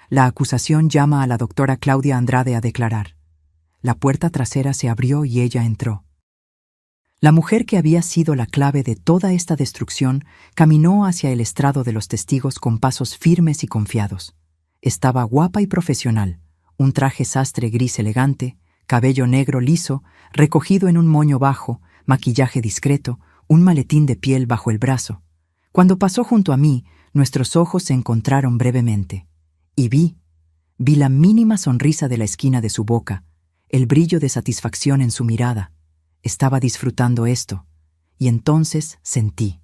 A: La acusación llama a la doctora Claudia Andrade a declarar. La puerta trasera se abrió y ella entró. La mujer que había sido la clave de toda esta destrucción caminó hacia el estrado de los testigos con pasos firmes y confiados. Estaba guapa y profesional, un traje sastre gris elegante, cabello negro liso, recogido en un moño bajo, maquillaje discreto, un maletín de piel bajo el brazo. Cuando pasó junto a mí, nuestros ojos se encontraron brevemente. Y vi la mínima sonrisa de la esquina de su boca, el brillo de satisfacción en su mirada. Estaba disfrutando esto, y entonces sentí.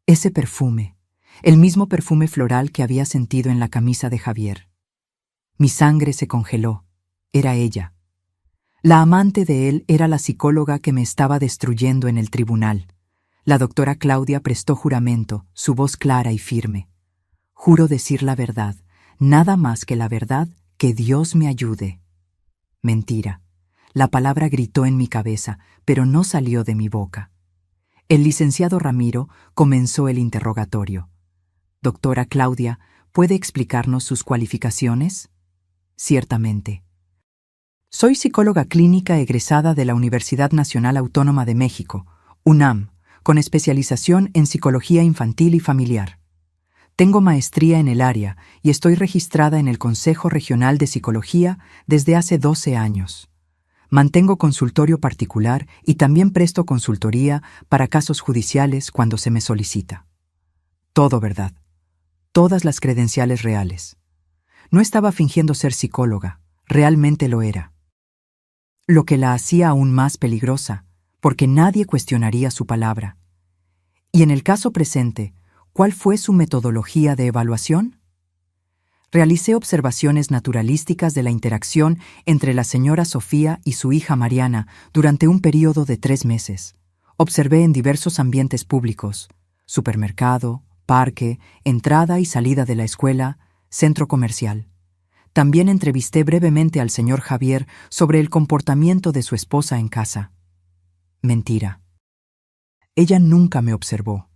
A: Ese perfume, el mismo perfume floral que había sentido en la camisa de Javier. Mi sangre se congeló. Era ella. La amante de él era la psicóloga que me estaba destruyendo en el tribunal. La doctora Claudia prestó juramento, su voz clara y firme. «Juro decir la verdad, nada más que la verdad, que Dios me ayude». Mentira. La palabra gritó en mi cabeza, pero no salió de mi boca. El licenciado Ramiro comenzó el interrogatorio. «Doctora Claudia, ¿puede explicarnos sus cualificaciones?» «Ciertamente». Soy psicóloga clínica egresada de la Universidad Nacional Autónoma de México, UNAM, con especialización en psicología infantil y familiar. Tengo maestría en el área y estoy registrada en el Consejo Regional de Psicología desde hace 12 años. Mantengo consultorio particular y también presto consultoría para casos judiciales cuando se me solicita. Todo verdad. Todas las credenciales reales. No estaba fingiendo ser psicóloga, realmente lo era. Lo que la hacía aún más peligrosa, porque nadie cuestionaría su palabra. Y en el caso presente, ¿cuál fue su metodología de evaluación? Realicé observaciones naturalísticas de la interacción entre la señora Sofía y su hija Mariana durante un período de 3 meses. Observé en diversos ambientes públicos: supermercado, parque, entrada y salida de la escuela, centro comercial. También entrevisté brevemente al señor Javier sobre el comportamiento de su esposa en casa. Mentira. Ella nunca me observó.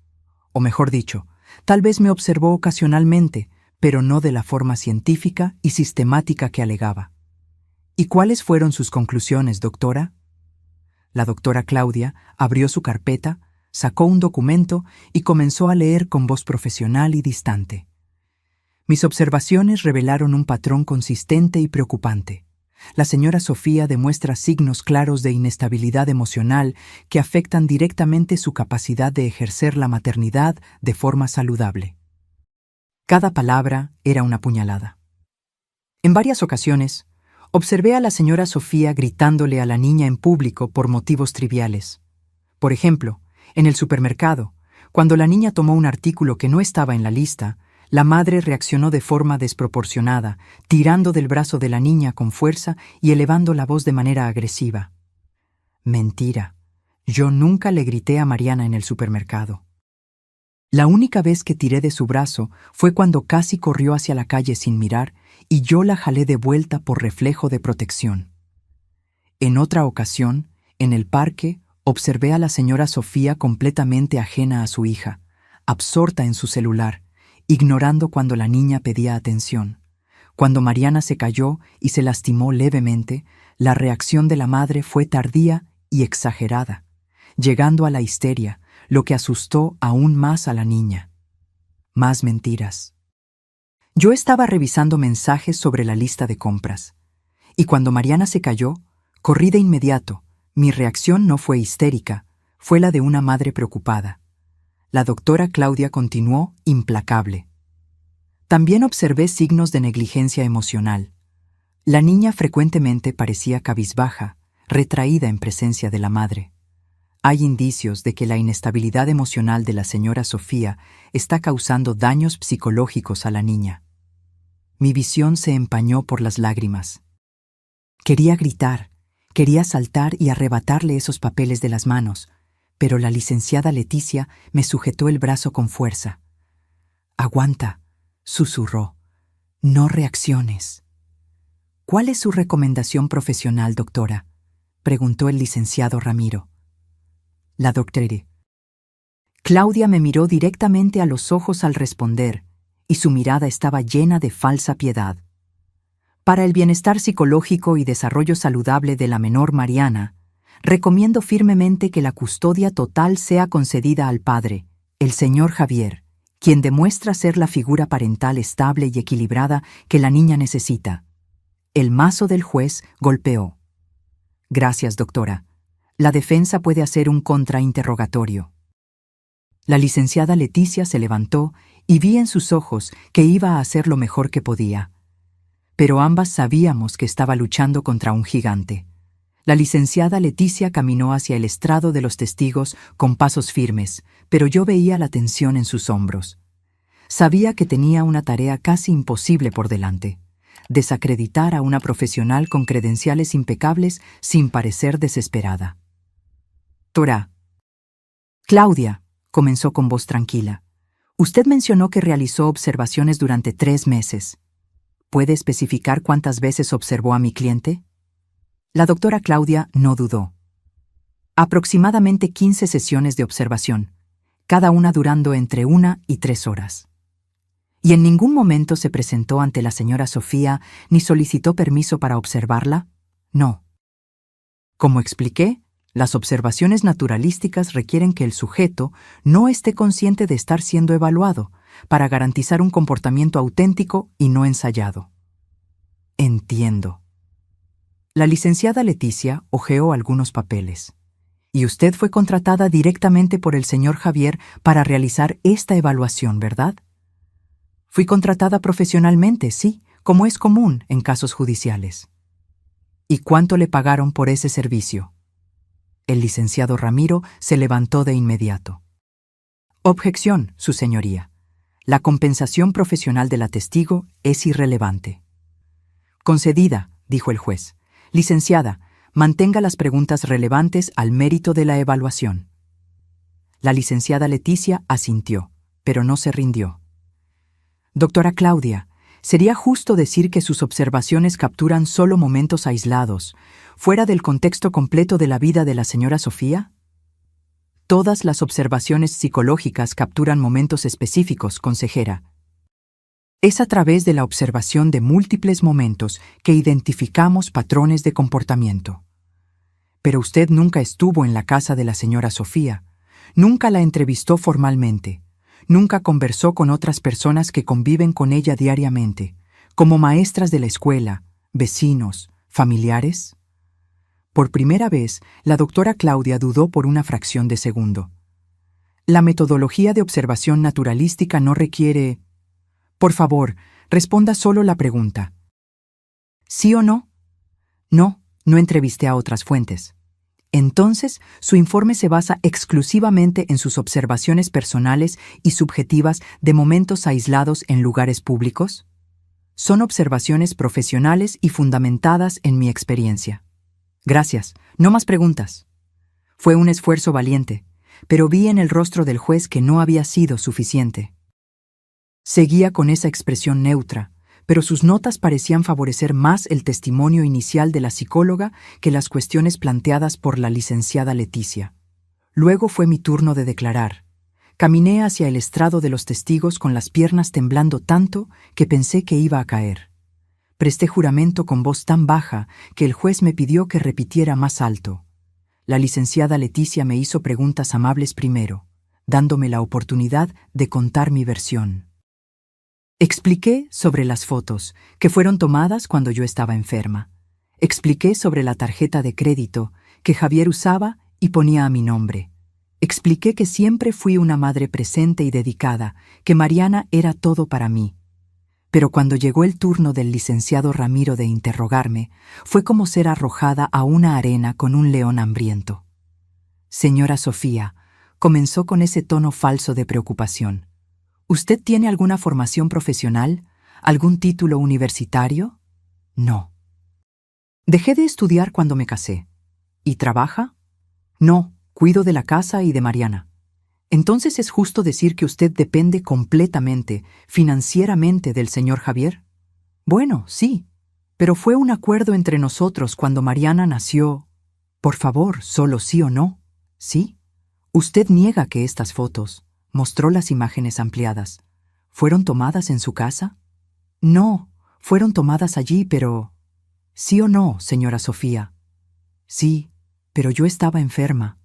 A: O mejor dicho, tal vez me observó ocasionalmente, pero no de la forma científica y sistemática que alegaba. ¿Y cuáles fueron sus conclusiones, doctora? La doctora Claudia abrió su carpeta, sacó un documento y comenzó a leer con voz profesional y distante. Mis observaciones revelaron un patrón consistente y preocupante. La señora Sofía demuestra signos claros de inestabilidad emocional que afectan directamente su capacidad de ejercer la maternidad de forma saludable. Cada palabra era una puñalada. En varias ocasiones, observé a la señora Sofía gritándole a la niña en público por motivos triviales. Por ejemplo, en el supermercado, cuando la niña tomó un artículo que no estaba en la lista, la madre reaccionó de forma desproporcionada, tirando del brazo de la niña con fuerza y elevando la voz de manera agresiva. Mentira. Yo nunca le grité a Mariana en el supermercado. La única vez que tiré de su brazo fue cuando casi corrió hacia la calle sin mirar y yo la jalé de vuelta por reflejo de protección. En otra ocasión, en el parque, observé a la señora Sofía completamente ajena a su hija, absorta en su celular, ignorando cuando la niña pedía atención. Cuando Mariana se cayó y se lastimó levemente, la reacción de la madre fue tardía y exagerada, llegando a la histeria, lo que asustó aún más a la niña. Más mentiras. Yo estaba revisando mensajes sobre la lista de compras, y cuando Mariana se cayó, corrí de inmediato. Mi reacción no fue histérica, fue la de una madre preocupada. La doctora Claudia continuó implacable. También observé signos de negligencia emocional. La niña frecuentemente parecía cabizbaja, retraída en presencia de la madre. Hay indicios de que la inestabilidad emocional de la señora Sofía está causando daños psicológicos a la niña. Mi visión se empañó por las lágrimas. Quería gritar, quería saltar y arrebatarle esos papeles de las manos, pero la licenciada Leticia me sujetó el brazo con fuerza. «Aguanta», susurró. «No reacciones». «¿Cuál es su recomendación profesional, doctora?», preguntó el licenciado Ramiro. La doctora Claudia me miró directamente a los ojos al responder, y su mirada estaba llena de falsa piedad. Para el bienestar psicológico y desarrollo saludable de la menor Mariana, recomiendo firmemente que la custodia total sea concedida al padre, el señor Javier, quien demuestra ser la figura parental estable y equilibrada que la niña necesita. El mazo del juez golpeó. «Gracias, doctora. La defensa puede hacer un contrainterrogatorio». La licenciada Leticia se levantó y vi en sus ojos que iba a hacer lo mejor que podía. Pero ambas sabíamos que estaba luchando contra un gigante. La licenciada Leticia caminó hacia el estrado de los testigos con pasos firmes, pero yo veía la tensión en sus hombros. Sabía que tenía una tarea casi imposible por delante: desacreditar a una profesional con credenciales impecables sin parecer desesperada. «Doctora Claudia», comenzó con voz tranquila, «usted mencionó que realizó observaciones durante 3 meses. ¿Puede especificar cuántas veces observó a mi cliente?». La doctora Claudia no dudó. Aproximadamente 15 sesiones de observación, cada una durando entre 1 y 3 horas. ¿Y en ningún momento se presentó ante la señora Sofía ni solicitó permiso para observarla? No. Como expliqué, las observaciones naturalísticas requieren que el sujeto no esté consciente de estar siendo evaluado para garantizar un comportamiento auténtico y no ensayado. Entiendo. La licenciada Leticia hojeó algunos papeles. Y usted fue contratada directamente por el señor Javier para realizar esta evaluación, ¿verdad? Fui contratada profesionalmente, sí, como es común en casos judiciales. ¿Y cuánto le pagaron por ese servicio? El licenciado Ramiro se levantó de inmediato. Objeción, su señoría. La compensación profesional de la testigo es irrelevante. Concedida, dijo el juez. Licenciada, mantenga las preguntas relevantes al mérito de la evaluación. La licenciada Leticia asintió, pero no se rindió. Doctora Claudia, ¿sería justo decir que sus observaciones capturan solo momentos aislados, fuera del contexto completo de la vida de la señora Sofía? Todas las observaciones psicológicas capturan momentos específicos, consejera. Es a través de la observación de múltiples momentos que identificamos patrones de comportamiento. Pero usted nunca estuvo en la casa de la señora Sofía, nunca la entrevistó formalmente, nunca conversó con otras personas que conviven con ella diariamente, como maestras de la escuela, vecinos, familiares. Por primera vez, la doctora Claudia dudó por una fracción de segundo. La metodología de observación naturalística no requiere... Por favor, responda solo la pregunta. ¿Sí o no? No, no entrevisté a otras fuentes. Entonces, su informe se basa exclusivamente en sus observaciones personales y subjetivas de momentos aislados en lugares públicos. Son observaciones profesionales y fundamentadas en mi experiencia. Gracias, no más preguntas. Fue un esfuerzo valiente, pero vi en el rostro del juez que no había sido suficiente. Seguía con esa expresión neutra, pero sus notas parecían favorecer más el testimonio inicial de la psicóloga que las cuestiones planteadas por la licenciada Leticia. Luego fue mi turno de declarar. Caminé hacia el estrado de los testigos con las piernas temblando tanto que pensé que iba a caer. Presté juramento con voz tan baja que el juez me pidió que repitiera más alto. La licenciada Leticia me hizo preguntas amables primero, dándome la oportunidad de contar mi versión. Expliqué sobre las fotos, que fueron tomadas cuando yo estaba enferma. Expliqué sobre la tarjeta de crédito, que Javier usaba y ponía a mi nombre. Expliqué que siempre fui una madre presente y dedicada, que Mariana era todo para mí. Pero cuando llegó el turno del licenciado Ramiro de interrogarme, fue como ser arrojada a una arena con un león hambriento. Señora Sofía, comenzó con ese tono falso de preocupación. ¿Usted tiene alguna formación profesional? ¿Algún título universitario? No. Dejé de estudiar cuando me casé. ¿Y trabaja? No, cuido de la casa y de Mariana. ¿Entonces es justo decir que usted depende completamente, financieramente, del señor Javier? Bueno, sí, pero fue un acuerdo entre nosotros cuando Mariana nació. Por favor, solo sí o no. ¿Sí? Usted niega que estas fotos, mostró las imágenes ampliadas, ¿fueron tomadas en su casa? No, fueron tomadas allí, pero... ¿Sí o no, señora Sofía? Sí, pero yo estaba enferma.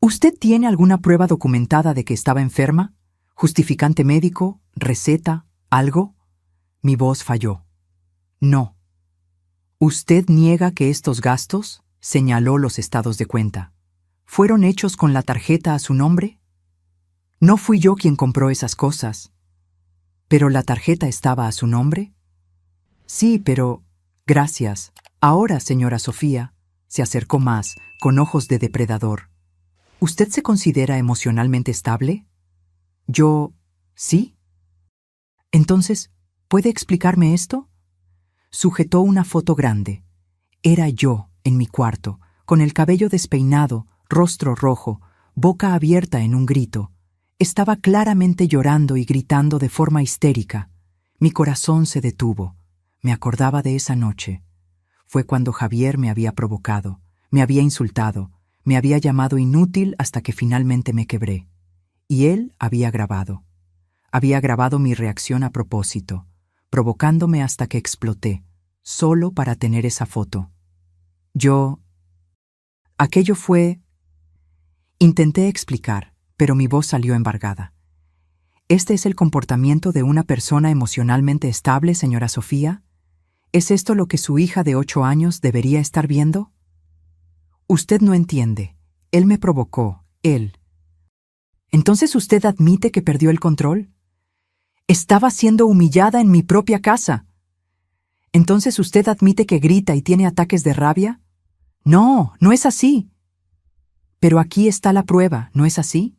A: ¿Usted tiene alguna prueba documentada de que estaba enferma? ¿Justificante médico? ¿Receta? ¿Algo? Mi voz falló. No. ¿Usted niega que estos gastos, señaló los estados de cuenta, fueron hechos con la tarjeta a su nombre? No fui yo quien compró esas cosas. ¿Pero la tarjeta estaba a su nombre? Sí, pero... Gracias. Ahora, señora Sofía, se acercó más, con ojos de depredador. ¿Usted se considera emocionalmente estable? Yo... ¿sí? Entonces, ¿puede explicarme esto? Sujetó una foto grande. Era yo, en mi cuarto, con el cabello despeinado, rostro rojo, boca abierta en un grito. Estaba claramente llorando y gritando de forma histérica. Mi corazón se detuvo. Me acordaba de esa noche. Fue cuando Javier me había provocado, me había insultado, me había llamado inútil hasta que finalmente me quebré. Y él había grabado. Había grabado mi reacción a propósito, provocándome hasta que exploté, solo para tener esa foto. Aquello fue... Intenté explicar, pero mi voz salió embargada. ¿Este es el comportamiento de una persona emocionalmente estable, señora Sofía? ¿Es esto lo que su hija de 8 años debería estar viendo? Usted no entiende. Él me provocó, él. ¿Entonces usted admite que perdió el control? Estaba siendo humillada en mi propia casa. ¿Entonces usted admite que grita y tiene ataques de rabia? No, no es así. Pero aquí está la prueba, ¿no es así?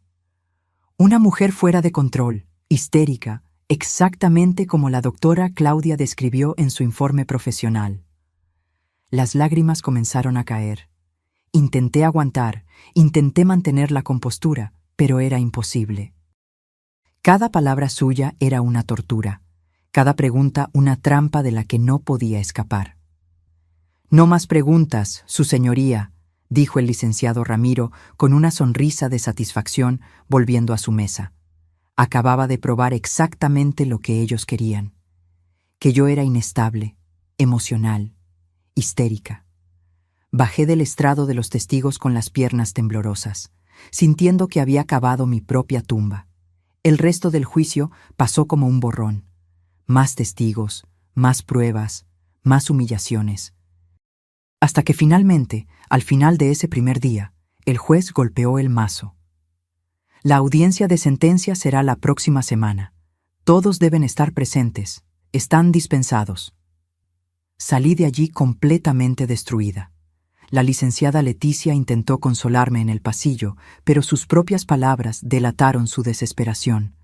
A: Una mujer fuera de control, histérica, exactamente como la doctora Claudia describió en su informe profesional. Las lágrimas comenzaron a caer. Intenté aguantar, intenté mantener la compostura, pero era imposible. Cada palabra suya era una tortura, cada pregunta una trampa de la que no podía escapar. No más preguntas, su señoría, dijo el licenciado Ramiro con una sonrisa de satisfacción volviendo a su mesa. Acababa de probar exactamente lo que ellos querían, que yo era inestable, emocional, histérica. Bajé del estrado de los testigos con las piernas temblorosas, sintiendo que había cavado mi propia tumba. El resto del juicio pasó como un borrón. Más testigos, más pruebas, más humillaciones. Hasta que finalmente, al final de ese primer día, el juez golpeó el mazo. La audiencia de sentencia será la próxima semana. Todos deben estar presentes. Están dispensados. Salí de allí completamente destruida. La licenciada Leticia intentó consolarme en el pasillo, pero sus propias palabras delataron su desesperación.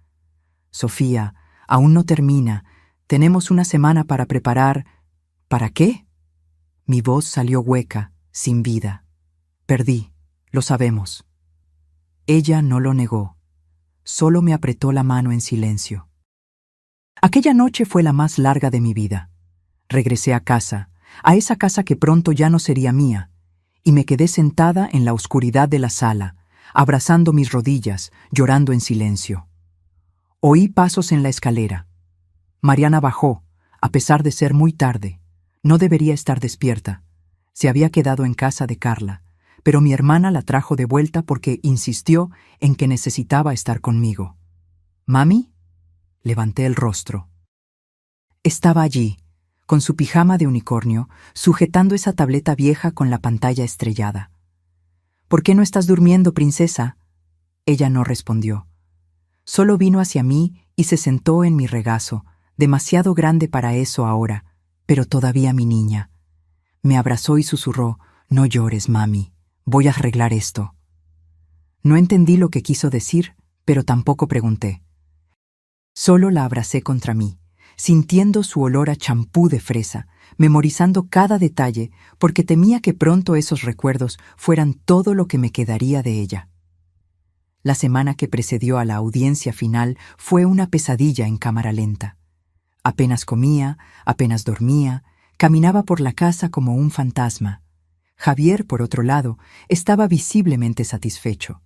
A: Sofía, aún no termina. Tenemos una semana para preparar... ¿Para qué? Mi voz salió hueca, sin vida. Perdí, lo sabemos. Ella no lo negó. Solo me apretó la mano en silencio. Aquella noche fue la más larga de mi vida. Regresé a casa, a esa casa que pronto ya no sería mía, y me quedé sentada en la oscuridad de la sala, abrazando mis rodillas, llorando en silencio. Oí pasos en la escalera. Mariana bajó, a pesar de ser muy tarde. No debería estar despierta. Se había quedado en casa de Carla, pero mi hermana la trajo de vuelta porque insistió en que necesitaba estar conmigo. ¿Mami? Levanté el rostro. Estaba allí, con su pijama de unicornio, sujetando esa tableta vieja con la pantalla estrellada. ¿Por qué no estás durmiendo, princesa? Ella no respondió. Solo vino hacia mí y se sentó en mi regazo, demasiado grande para eso ahora, pero todavía mi niña. Me abrazó y susurró, «No llores, mami, voy a arreglar esto». No entendí lo que quiso decir, pero tampoco pregunté. Solo la abracé contra mí, sintiendo su olor a champú de fresa, memorizando cada detalle, porque temía que pronto esos recuerdos fueran todo lo que me quedaría de ella. La semana que precedió a la audiencia final fue una pesadilla en cámara lenta. Apenas comía, apenas dormía, caminaba por la casa como un fantasma. Javier, por otro lado, estaba visiblemente satisfecho.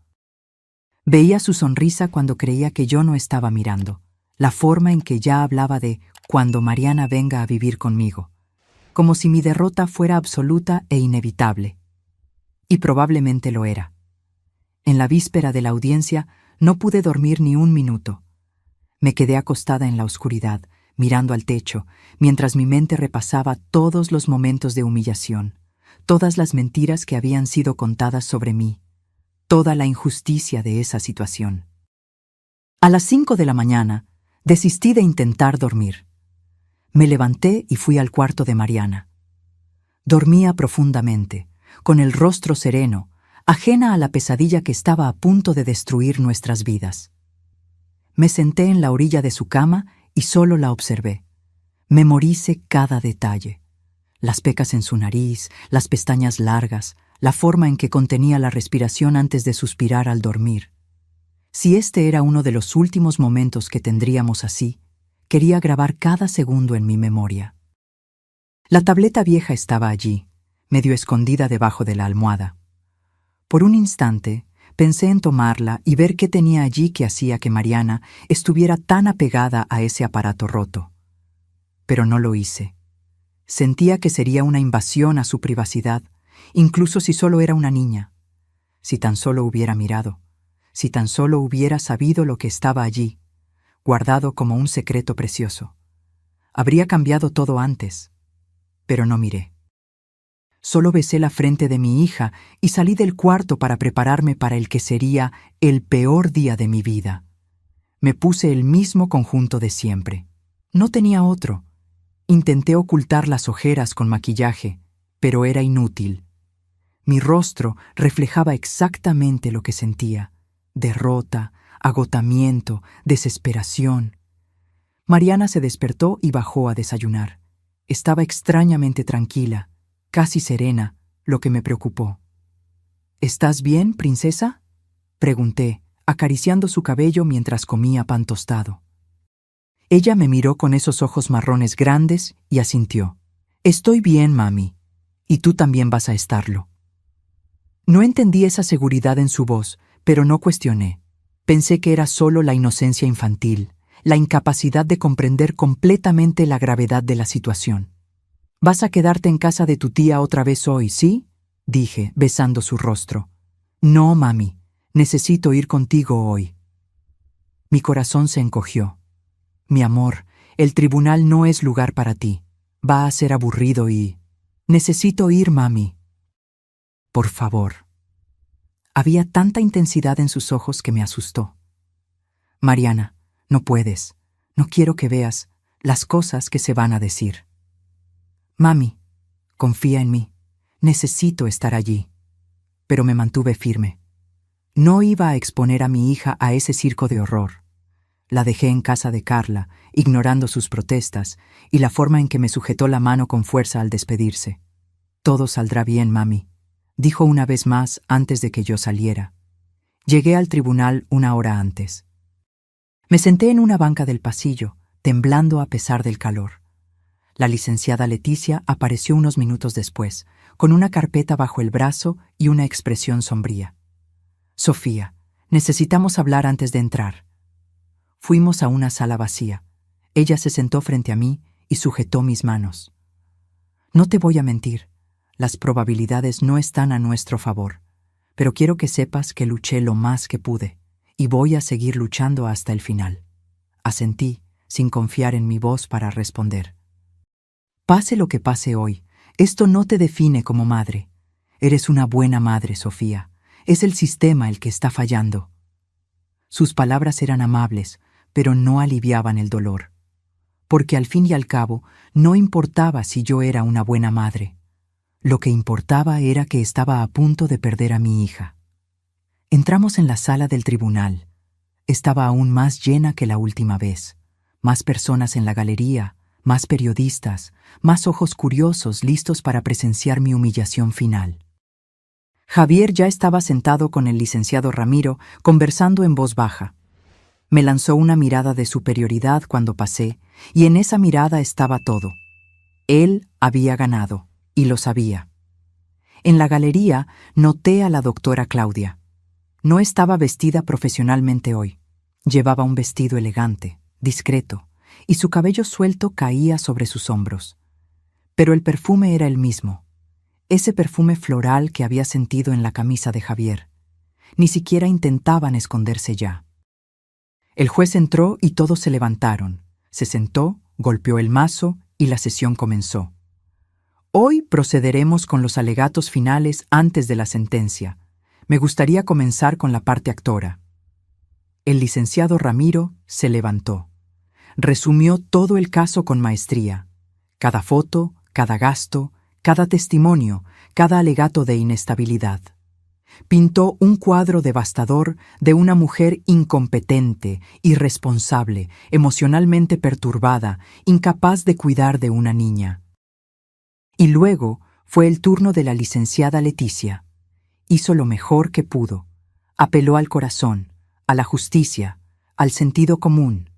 A: Veía su sonrisa cuando creía que yo no estaba mirando, la forma en que ya hablaba de «cuando Mariana venga a vivir conmigo», como si mi derrota fuera absoluta e inevitable. Y probablemente lo era. En la víspera de la audiencia no pude dormir ni un minuto. Me quedé acostada en la oscuridad, mirando al techo, mientras mi mente repasaba todos los momentos de humillación, todas las mentiras que habían sido contadas sobre mí, toda la injusticia de esa situación. A las 5 de la mañana, desistí de intentar dormir. Me levanté y fui al cuarto de Mariana. Dormía profundamente, con el rostro sereno, ajena a la pesadilla que estaba a punto de destruir nuestras vidas. Me senté en la orilla de su cama y solo la observé. Memoricé cada detalle. Las pecas en su nariz, las pestañas largas, la forma en que contenía la respiración antes de suspirar al dormir. Si este era uno de los últimos momentos que tendríamos así, quería grabar cada segundo en mi memoria. La tableta vieja estaba allí, medio escondida debajo de la almohada. Por un instante, pensé en tomarla y ver qué tenía allí que hacía que Mariana estuviera tan apegada a ese aparato roto. Pero no lo hice. Sentía que sería una invasión a su privacidad incluso si solo era una niña. Si tan solo hubiera mirado, si tan solo hubiera sabido lo que estaba allí, guardado como un secreto precioso. Habría cambiado todo antes, pero no miré. Solo besé la frente de mi hija y salí del cuarto para prepararme para el que sería el peor día de mi vida. Me puse el mismo conjunto de siempre. No tenía otro. Intenté ocultar las ojeras con maquillaje, pero era inútil. Mi rostro reflejaba exactamente lo que sentía: derrota, agotamiento, desesperación. Mariana se despertó y bajó a desayunar. Estaba extrañamente tranquila, casi serena, lo que me preocupó. ¿Estás bien, princesa?, pregunté, acariciando su cabello mientras comía pan tostado. Ella me miró con esos ojos marrones grandes y asintió. Estoy bien, mami, y tú también vas a estarlo. No entendí esa seguridad en su voz, pero no cuestioné. Pensé que era solo la inocencia infantil, la incapacidad de comprender completamente la gravedad de la situación. «Vas a quedarte en casa de tu tía otra vez hoy, ¿sí?», dije, besando su rostro. «No, mami, necesito ir contigo hoy». Mi corazón se encogió. «Mi amor, el tribunal no es lugar para ti. Va a ser aburrido y... necesito ir, mami». «Por favor». Había tanta intensidad en sus ojos que me asustó. «Mariana, no puedes. No quiero que veas las cosas que se van a decir». «Mami, confía en mí. Necesito estar allí». Pero me mantuve firme. No iba a exponer a mi hija a ese circo de horror. La dejé en casa de Carla, ignorando sus protestas y la forma en que me sujetó la mano con fuerza al despedirse. «Todo saldrá bien, mami», dijo una vez más antes de que yo saliera. Llegué al tribunal una hora antes. Me senté en una banca del pasillo, temblando a pesar del calor. La licenciada Leticia apareció unos minutos después, con una carpeta bajo el brazo y una expresión sombría. «Sofía, necesitamos hablar antes de entrar». Fuimos a una sala vacía. Ella se sentó frente a mí y sujetó mis manos. «No te voy a mentir, las probabilidades no están a nuestro favor, pero quiero que sepas que luché lo más que pude, y voy a seguir luchando hasta el final». Asentí, sin confiar en mi voz para responder. «Pase lo que pase hoy, esto no te define como madre. Eres una buena madre, Sofía. Es el sistema el que está fallando». Sus palabras eran amables, pero no aliviaban el dolor. Porque al fin y al cabo, no importaba si yo era una buena madre. Lo que importaba era que estaba a punto de perder a mi hija. Entramos en la sala del tribunal. Estaba aún más llena que la última vez. Más personas en la galería, más periodistas, más ojos curiosos listos para presenciar mi humillación final. Javier ya estaba sentado con el licenciado Ramiro, conversando en voz baja. Me lanzó una mirada de superioridad cuando pasé, y en esa mirada estaba todo. Él había ganado, y lo sabía. En la galería noté a la doctora Claudia. No estaba vestida profesionalmente hoy. Llevaba un vestido elegante, discreto, y su cabello suelto caía sobre sus hombros. Pero el perfume era el mismo, ese perfume floral que había sentido en la camisa de Javier. Ni siquiera intentaban esconderse ya. El juez entró y todos se levantaron. Se sentó, golpeó el mazo y la sesión comenzó. Hoy procederemos con los alegatos finales antes de la sentencia. Me gustaría comenzar con la parte actora. El licenciado Ramiro se levantó. Resumió todo el caso con maestría. Cada foto, cada gasto, cada testimonio, cada alegato de inestabilidad. Pintó un cuadro devastador de una mujer incompetente, irresponsable, emocionalmente perturbada, incapaz de cuidar de una niña. Y luego fue el turno de la licenciada Leticia. Hizo lo mejor que pudo. Apeló al corazón, a la justicia, al sentido común.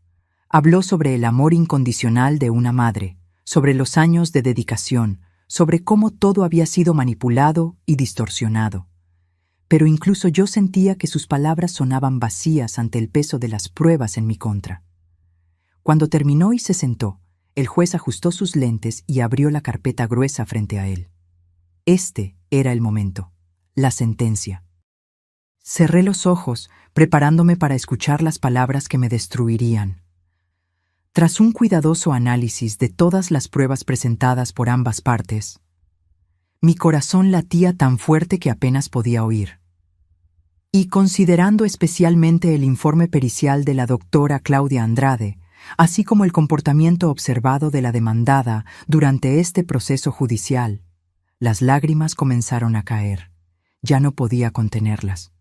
A: Habló sobre el amor incondicional de una madre, sobre los años de dedicación, sobre cómo todo había sido manipulado y distorsionado. Pero incluso yo sentía que sus palabras sonaban vacías ante el peso de las pruebas en mi contra. Cuando terminó y se sentó, el juez ajustó sus lentes y abrió la carpeta gruesa frente a él. Este Era el momento. La sentencia. Cerré los ojos, preparándome para escuchar las palabras que me destruirían. Tras un cuidadoso análisis de todas las pruebas presentadas por ambas partes, mi corazón latía tan fuerte que apenas podía oír. Y considerando especialmente el informe pericial de la doctora Claudia Andrade, así como el comportamiento observado de la demandada durante este proceso judicial, las lágrimas comenzaron a caer. Ya no podía contenerlas.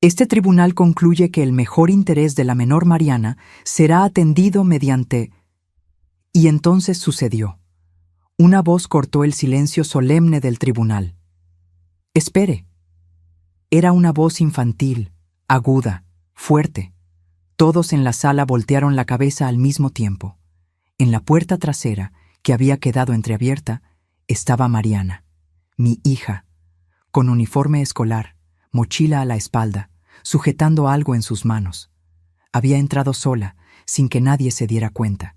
A: Este tribunal concluye que el mejor interés de la menor Mariana será atendido mediante... Y entonces sucedió. Una voz cortó el silencio solemne del tribunal. «Espere». Era una voz infantil, aguda, fuerte. Todos en la sala voltearon la cabeza al mismo tiempo. En la puerta trasera, que había quedado entreabierta, estaba Mariana, mi hija, con uniforme escolar, mochila a la espalda, sujetando algo en sus manos. Había entrado sola, sin que nadie se diera cuenta.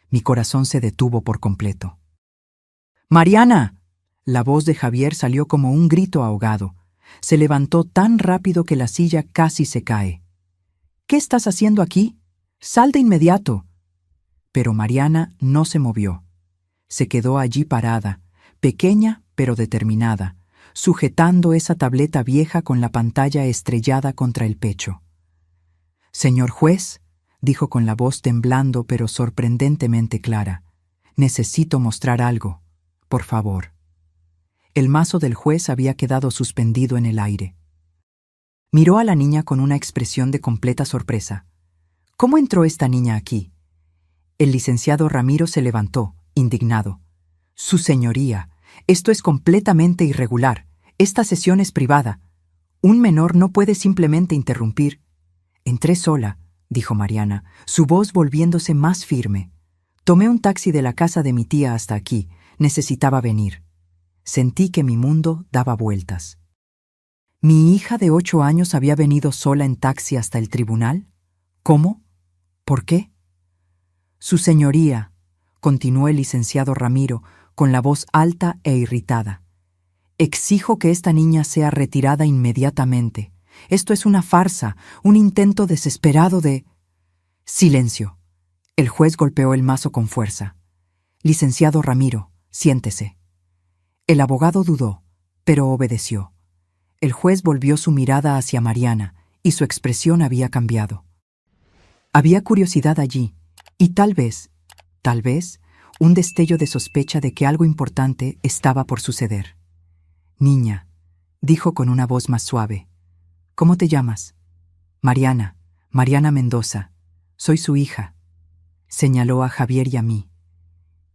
A: Mi corazón se detuvo por completo. «¡Mariana!». La voz de Javier salió como un grito ahogado. Se levantó tan rápido que la silla casi se cae. «¿Qué estás haciendo aquí? ¡Sal de inmediato!». Pero Mariana no se movió. Se quedó allí parada, pequeña pero determinada, sujetando esa tableta vieja con la pantalla estrellada contra el pecho. «Señor juez», dijo con la voz temblando pero sorprendentemente clara, «necesito mostrar algo, por favor». El mazo del juez había quedado suspendido en el aire. Miró a la niña con una expresión de completa sorpresa. «¿Cómo entró esta niña aquí?». El licenciado Ramiro se levantó, indignado. «Su señoría, esto es completamente irregular. Esta sesión es privada. Un menor no puede simplemente interrumpir». «Entré sola», dijo Mariana, su voz volviéndose más firme. «Tomé un taxi de la casa de mi tía hasta aquí. Necesitaba venir». Sentí que mi mundo daba vueltas. ¿Mi hija de 8 años había venido sola en taxi hasta el tribunal? ¿Cómo? ¿Por qué? «Su señoría», continuó el licenciado Ramiro, con la voz alta e irritada. «Exijo que esta niña sea retirada inmediatamente. Esto es una farsa, un intento desesperado de...». «Silencio». El juez golpeó el mazo con fuerza. «Licenciado Ramiro, siéntese». El abogado dudó, pero obedeció. El juez volvió su mirada hacia Mariana, y su expresión había cambiado. Había curiosidad allí, y tal vez, un destello de sospecha de que algo importante estaba por suceder. «Niña», dijo con una voz más suave, «¿cómo te llamas?». «Mariana, Mariana Mendoza. Soy su hija». Señaló a Javier y a mí.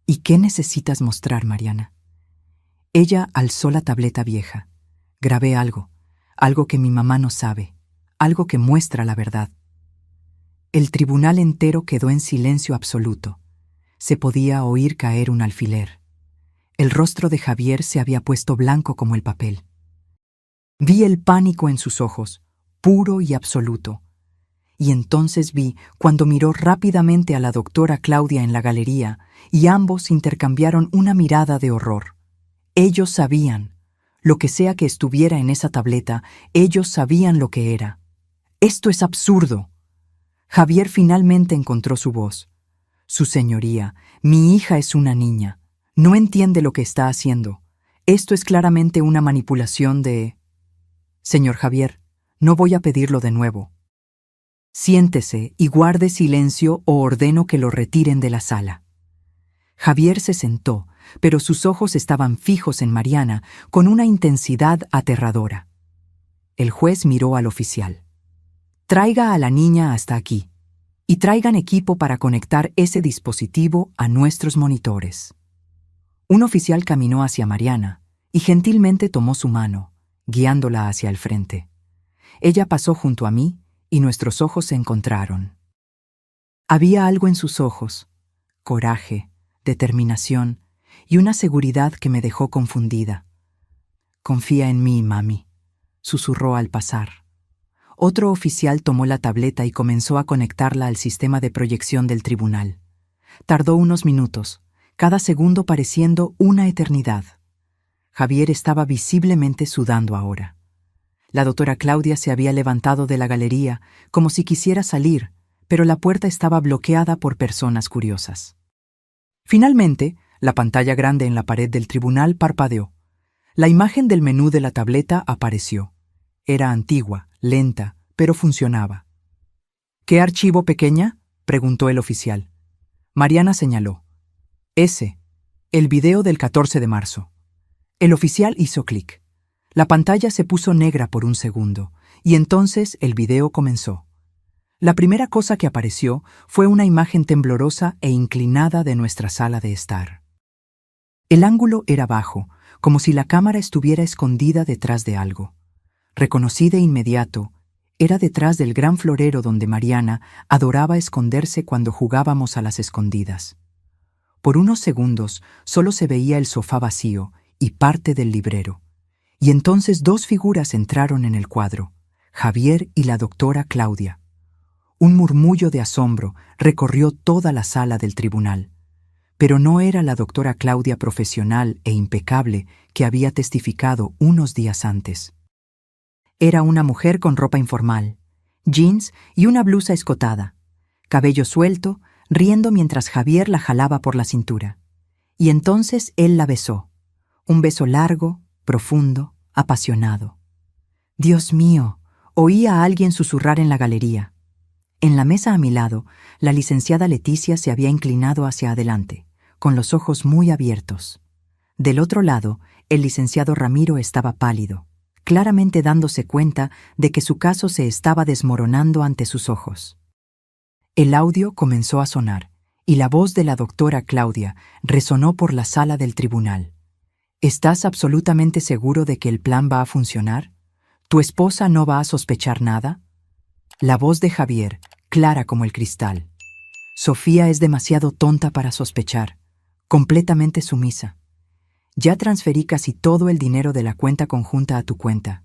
A: «¿Y qué necesitas mostrar, Mariana?». Ella alzó la tableta vieja. «Grabé algo que mi mamá no sabe, algo que muestra la verdad». El tribunal entero quedó en silencio absoluto. Se podía oír caer un alfiler. El rostro de Javier se había puesto blanco como el papel. Vi el pánico en sus ojos, puro y absoluto. Y entonces vi cuando miró rápidamente a la doctora Claudia en la galería, y ambos intercambiaron una mirada de horror. Ellos sabían, lo que sea que estuviera en esa tableta, ellos sabían lo que era. «Esto es absurdo». Javier finalmente encontró su voz. «Su señoría, mi hija es una niña. No entiende lo que está haciendo. Esto es claramente una manipulación de...». «Señor Javier, no voy a pedirlo de nuevo. Siéntese y guarde silencio o ordeno que lo retiren de la sala». Javier se sentó, pero sus ojos estaban fijos en Mariana con una intensidad aterradora. El juez miró al oficial. «Traiga a la niña hasta aquí, y traigan equipo para conectar ese dispositivo a nuestros monitores». Un oficial caminó hacia Mariana y gentilmente tomó su mano, guiándola hacia el frente. Ella pasó junto a mí y nuestros ojos se encontraron. Había algo en sus ojos, coraje, determinación y una seguridad que me dejó confundida. «Confía en mí, mami», susurró al pasar. Otro oficial tomó la tableta y comenzó a conectarla al sistema de proyección del tribunal. Tardó unos minutos, cada segundo pareciendo una eternidad. Javier estaba visiblemente sudando ahora. La doctora Claudia se había levantado de la galería como si quisiera salir, pero la puerta estaba bloqueada por personas curiosas. Finalmente, la pantalla grande en la pared del tribunal parpadeó. La imagen del menú de la tableta apareció. Era antigua, lenta, pero funcionaba. ¿Qué archivo, pequeña?, preguntó el oficial. Mariana señaló. Ese, el video del 14 de marzo. El oficial hizo clic. La pantalla se puso negra por un segundo, y entonces el video comenzó. La primera cosa que apareció fue una imagen temblorosa e inclinada de nuestra sala de estar. El ángulo era bajo, como si la cámara estuviera escondida detrás de algo. Reconocí de inmediato, era detrás del gran florero donde Mariana adoraba esconderse cuando jugábamos a las escondidas. Por unos segundos solo se veía el sofá vacío y parte del librero. Y entonces dos figuras entraron en el cuadro, Javier y la doctora Claudia. Un murmullo de asombro recorrió toda la sala del tribunal. Pero no era la doctora Claudia profesional e impecable que había testificado unos días antes. Era una mujer con ropa informal, jeans y una blusa escotada, cabello suelto, riendo mientras Javier la jalaba por la cintura. Y entonces él la besó. Un beso largo, profundo, apasionado. Dios mío, oí a alguien susurrar en la galería. En la mesa a mi lado, la licenciada Leticia se había inclinado hacia adelante, con los ojos muy abiertos. Del otro lado, el licenciado Ramiro estaba pálido, claramente dándose cuenta de que su caso se estaba desmoronando ante sus ojos. El audio comenzó a sonar, y la voz de la doctora Claudia resonó por la sala del tribunal. ¿Estás absolutamente seguro de que el plan va a funcionar? ¿Tu esposa no va a sospechar nada? La voz de Javier, clara como el cristal. Sofía es demasiado tonta para sospechar, completamente sumisa. Ya transferí casi todo el dinero de la cuenta conjunta a tu cuenta.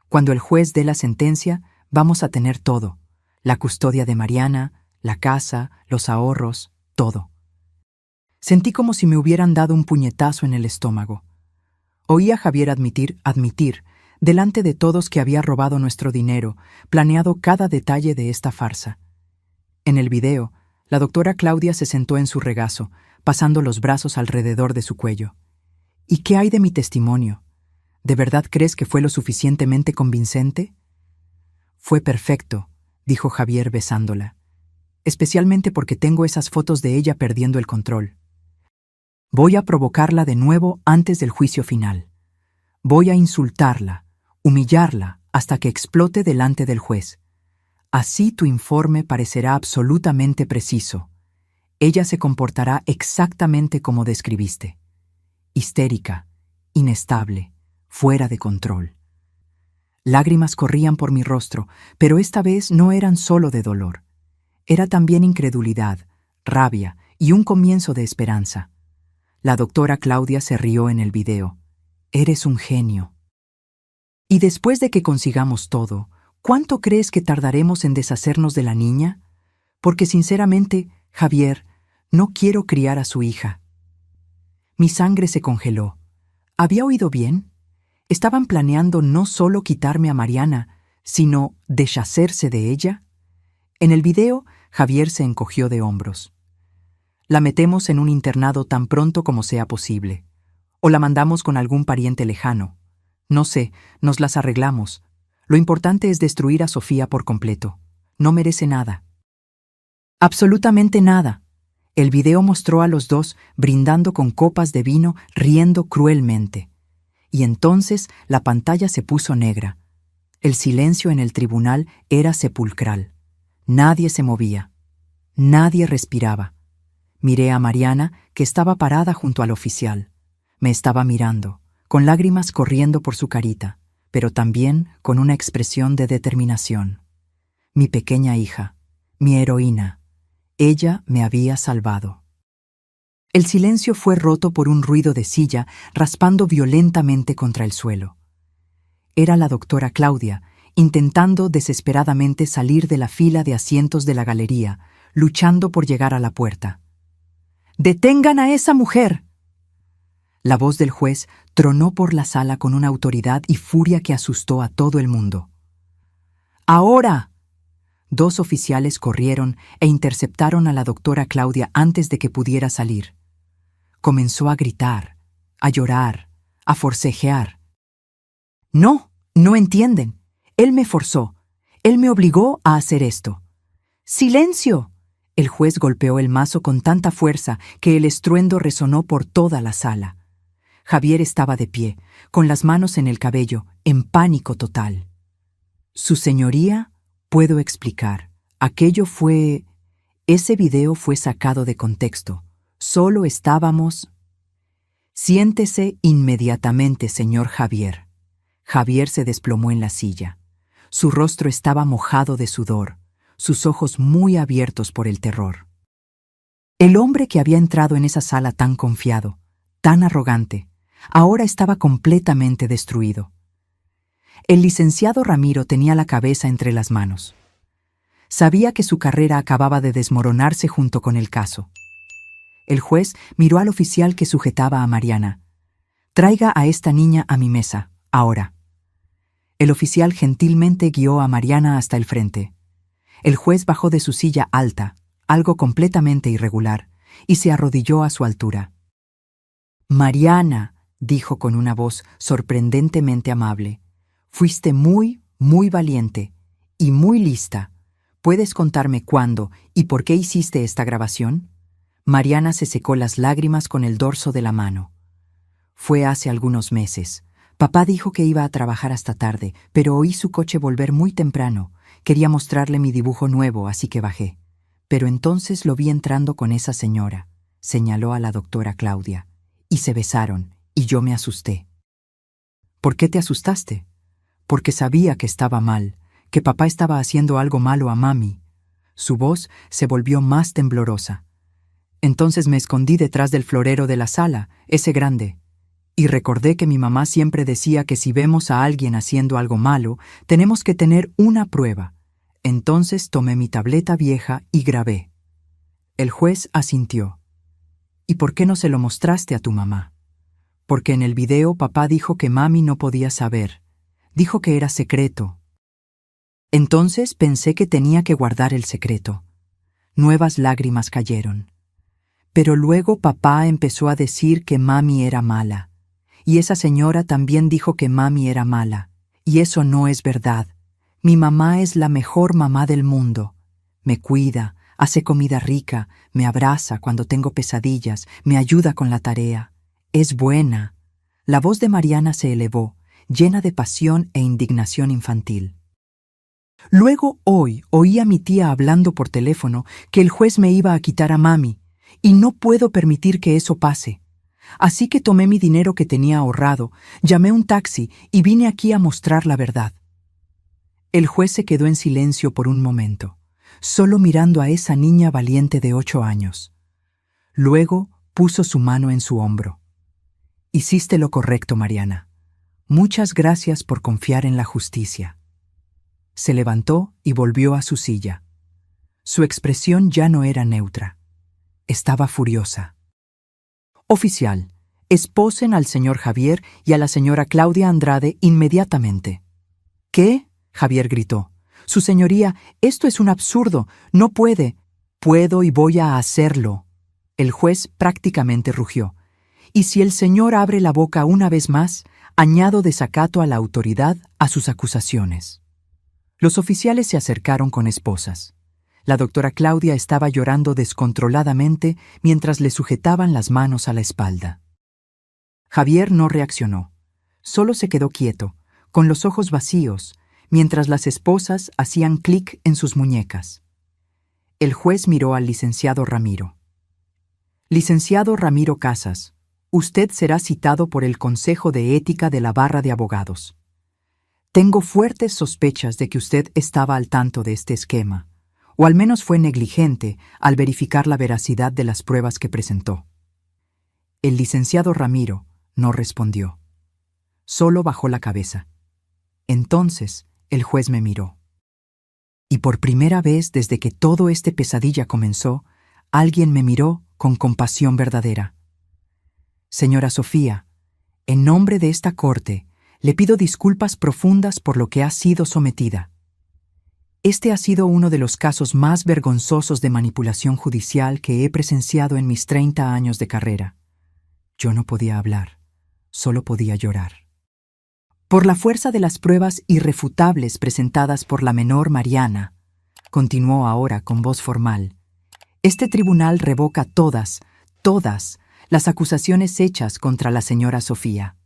A: Cuando el juez dé la sentencia, vamos a tener todo. La custodia de Mariana, la casa, los ahorros, todo. Sentí como si me hubieran dado un puñetazo en el estómago. Oí a Javier admitir, delante de todos que había robado nuestro dinero, planeado cada detalle de esta farsa. En el video, la doctora Claudia se sentó en su regazo, pasando los brazos alrededor de su cuello. ¿Y qué hay de mi testimonio? ¿De verdad crees que fue lo suficientemente convincente? Fue perfecto, dijo Javier besándola. Especialmente porque tengo esas fotos de ella perdiendo el control. Voy a provocarla de nuevo antes del juicio final. Voy a insultarla, humillarla hasta que explote delante del juez. Así tu informe parecerá absolutamente preciso. Ella se comportará exactamente como describiste. Histérica, inestable, fuera de control. Lágrimas corrían por mi rostro, pero esta vez no eran solo de dolor. Era también incredulidad, rabia y un comienzo de esperanza. La doctora Claudia se rió en el video. Eres un genio. Y después de que consigamos todo, ¿cuánto crees que tardaremos en deshacernos de la niña? Porque sinceramente, Javier, no quiero criar a su hija. Mi sangre se congeló. ¿Había oído bien? ¿Estaban planeando no solo quitarme a Mariana, sino deshacerse de ella? En el video, Javier se encogió de hombros. La metemos en un internado tan pronto como sea posible. O la mandamos con algún pariente lejano. No sé, nos las arreglamos. Lo importante es destruir a Sofía por completo. No merece nada. Absolutamente nada. El video mostró a los dos brindando con copas de vino, riendo cruelmente. Y entonces la pantalla se puso negra. El silencio en el tribunal era sepulcral. Nadie se movía. Nadie respiraba. Miré a Mariana, que estaba parada junto al oficial. Me estaba mirando, con lágrimas corriendo por su carita, pero también con una expresión de determinación. Mi pequeña hija, mi heroína, ella me había salvado. El silencio fue roto por un ruido de silla raspando violentamente contra el suelo. Era la doctora Claudia, intentando desesperadamente salir de la fila de asientos de la galería, luchando por llegar a la puerta. ¡Detengan a esa mujer! La voz del juez tronó por la sala con una autoridad y furia que asustó a todo el mundo. ¡Ahora! 2 oficiales corrieron e interceptaron a la doctora Claudia antes de que pudiera salir. Comenzó a gritar, a llorar, a forcejear. No, no entienden. Él me forzó. Él me obligó a hacer esto. ¡Silencio! El juez golpeó el mazo con tanta fuerza que el estruendo resonó por toda la sala. Javier estaba de pie, con las manos en el cabello, en pánico total. Su señoría, puedo explicar. Ese video fue sacado de contexto. Solo estábamos... Siéntese inmediatamente, señor Javier. Javier se desplomó en la silla. Su rostro estaba mojado de sudor, sus ojos muy abiertos por el terror. El hombre que había entrado en esa sala tan confiado, tan arrogante, ahora estaba completamente destruido. El licenciado Ramiro tenía la cabeza entre las manos. Sabía que su carrera acababa de desmoronarse junto con el caso. El juez miró al oficial que sujetaba a Mariana. «Traiga a esta niña a mi mesa, ahora». El oficial gentilmente guió a Mariana hasta el frente. El juez bajó de su silla alta, algo completamente irregular, y se arrodilló a su altura. «Mariana», dijo con una voz sorprendentemente amable, «fuiste muy, muy valiente y muy lista. ¿Puedes contarme cuándo y por qué hiciste esta grabación?» Mariana se secó las lágrimas con el dorso de la mano. «Fue hace algunos meses. Papá dijo que iba a trabajar hasta tarde, pero oí su coche volver muy temprano. Quería mostrarle mi dibujo nuevo, así que bajé. Pero entonces lo vi entrando con esa señora», señaló a la doctora Claudia, «y se besaron, y yo me asusté». «¿Por qué te asustaste?» «Porque sabía que estaba mal, que papá estaba haciendo algo malo a mami». Su voz se volvió más temblorosa. «Entonces me escondí detrás del florero de la sala, ese grande. Y recordé que mi mamá siempre decía que si vemos a alguien haciendo algo malo, tenemos que tener una prueba. Entonces tomé mi tableta vieja y grabé». El juez asintió. «¿Y por qué no se lo mostraste a tu mamá?» «Porque en el video papá dijo que mami no podía saber. Dijo que era secreto». Entonces pensé que tenía que guardar el secreto. Nuevas lágrimas cayeron. «Pero luego papá empezó a decir que mami era mala. Y esa señora también dijo que mami era mala. Y eso no es verdad. Mi mamá es la mejor mamá del mundo. Me cuida, hace comida rica, me abraza cuando tengo pesadillas, me ayuda con la tarea. Es buena». La voz de Mariana se elevó, llena de pasión e indignación infantil. «Luego hoy oí a mi tía hablando por teléfono que el juez me iba a quitar a mami, y no puedo permitir que eso pase. Así que tomé mi dinero que tenía ahorrado, llamé un taxi y vine aquí a mostrar la verdad». El juez se quedó en silencio por un momento, solo mirando a esa niña valiente de 8 años. Luego puso su mano en su hombro. «Hiciste lo correcto, Mariana. Muchas gracias por confiar en la justicia». Se levantó y volvió a su silla. Su expresión ya no era neutra. Estaba furiosa. «Oficial, esposen al señor Javier y a la señora Claudia Andrade inmediatamente». «¿Qué?», Javier gritó. «Su señoría, esto es un absurdo. No puede». «Puedo y voy a hacerlo». El juez prácticamente rugió. «Y si el señor abre la boca una vez más, añado desacato a la autoridad a sus acusaciones». Los oficiales se acercaron con esposas. La doctora Claudia estaba llorando descontroladamente mientras le sujetaban las manos a la espalda. Javier no reaccionó. Solo se quedó quieto, con los ojos vacíos, mientras las esposas hacían clic en sus muñecas. El juez miró al licenciado Ramiro. «Licenciado Ramiro Casas, usted será citado por el Consejo de Ética de la Barra de Abogados. Tengo fuertes sospechas de que usted estaba al tanto de este esquema, o al menos fue negligente al verificar la veracidad de las pruebas que presentó». El licenciado Ramiro no respondió. Solo bajó la cabeza. Entonces el juez me miró. Y por primera vez desde que todo este pesadilla comenzó, alguien me miró con compasión verdadera. Señora Sofía, en nombre de esta corte, le pido disculpas profundas por lo que ha sido sometida. Este ha sido uno de los casos más vergonzosos de manipulación judicial que he presenciado en mis 30 años de carrera. Yo no podía hablar, solo podía llorar. Por la fuerza de las pruebas irrefutables presentadas por la menor Mariana, continuó ahora con voz formal, este tribunal revoca todas las acusaciones hechas contra la señora Sofía.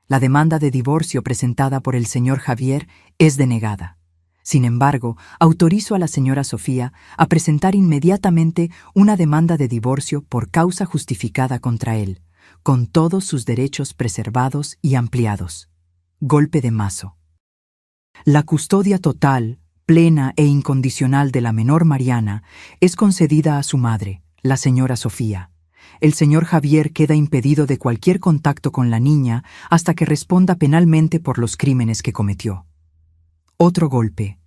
A: La demanda de divorcio presentada por el señor Javier es denegada. Sin embargo, autorizo a la señora Sofía a presentar inmediatamente una demanda de divorcio por causa justificada contra él, con todos sus derechos preservados y ampliados. Golpe de mazo. La custodia total, plena e incondicional de la menor Mariana es concedida a su madre, la señora Sofía. El señor Javier queda impedido de cualquier contacto con la niña hasta que responda penalmente por los crímenes que cometió. Otro golpe.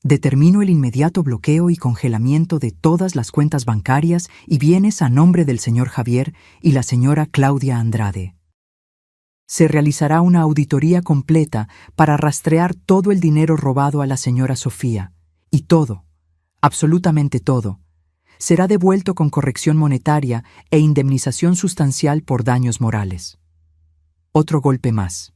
A: Determino el inmediato bloqueo y congelamiento de todas las cuentas bancarias y bienes a nombre del señor Javier y la señora Claudia Andrade. Se realizará una auditoría completa para rastrear todo el dinero robado a la señora Sofía, y todo, absolutamente todo, será devuelto con corrección monetaria e indemnización sustancial por daños morales. Otro golpe más.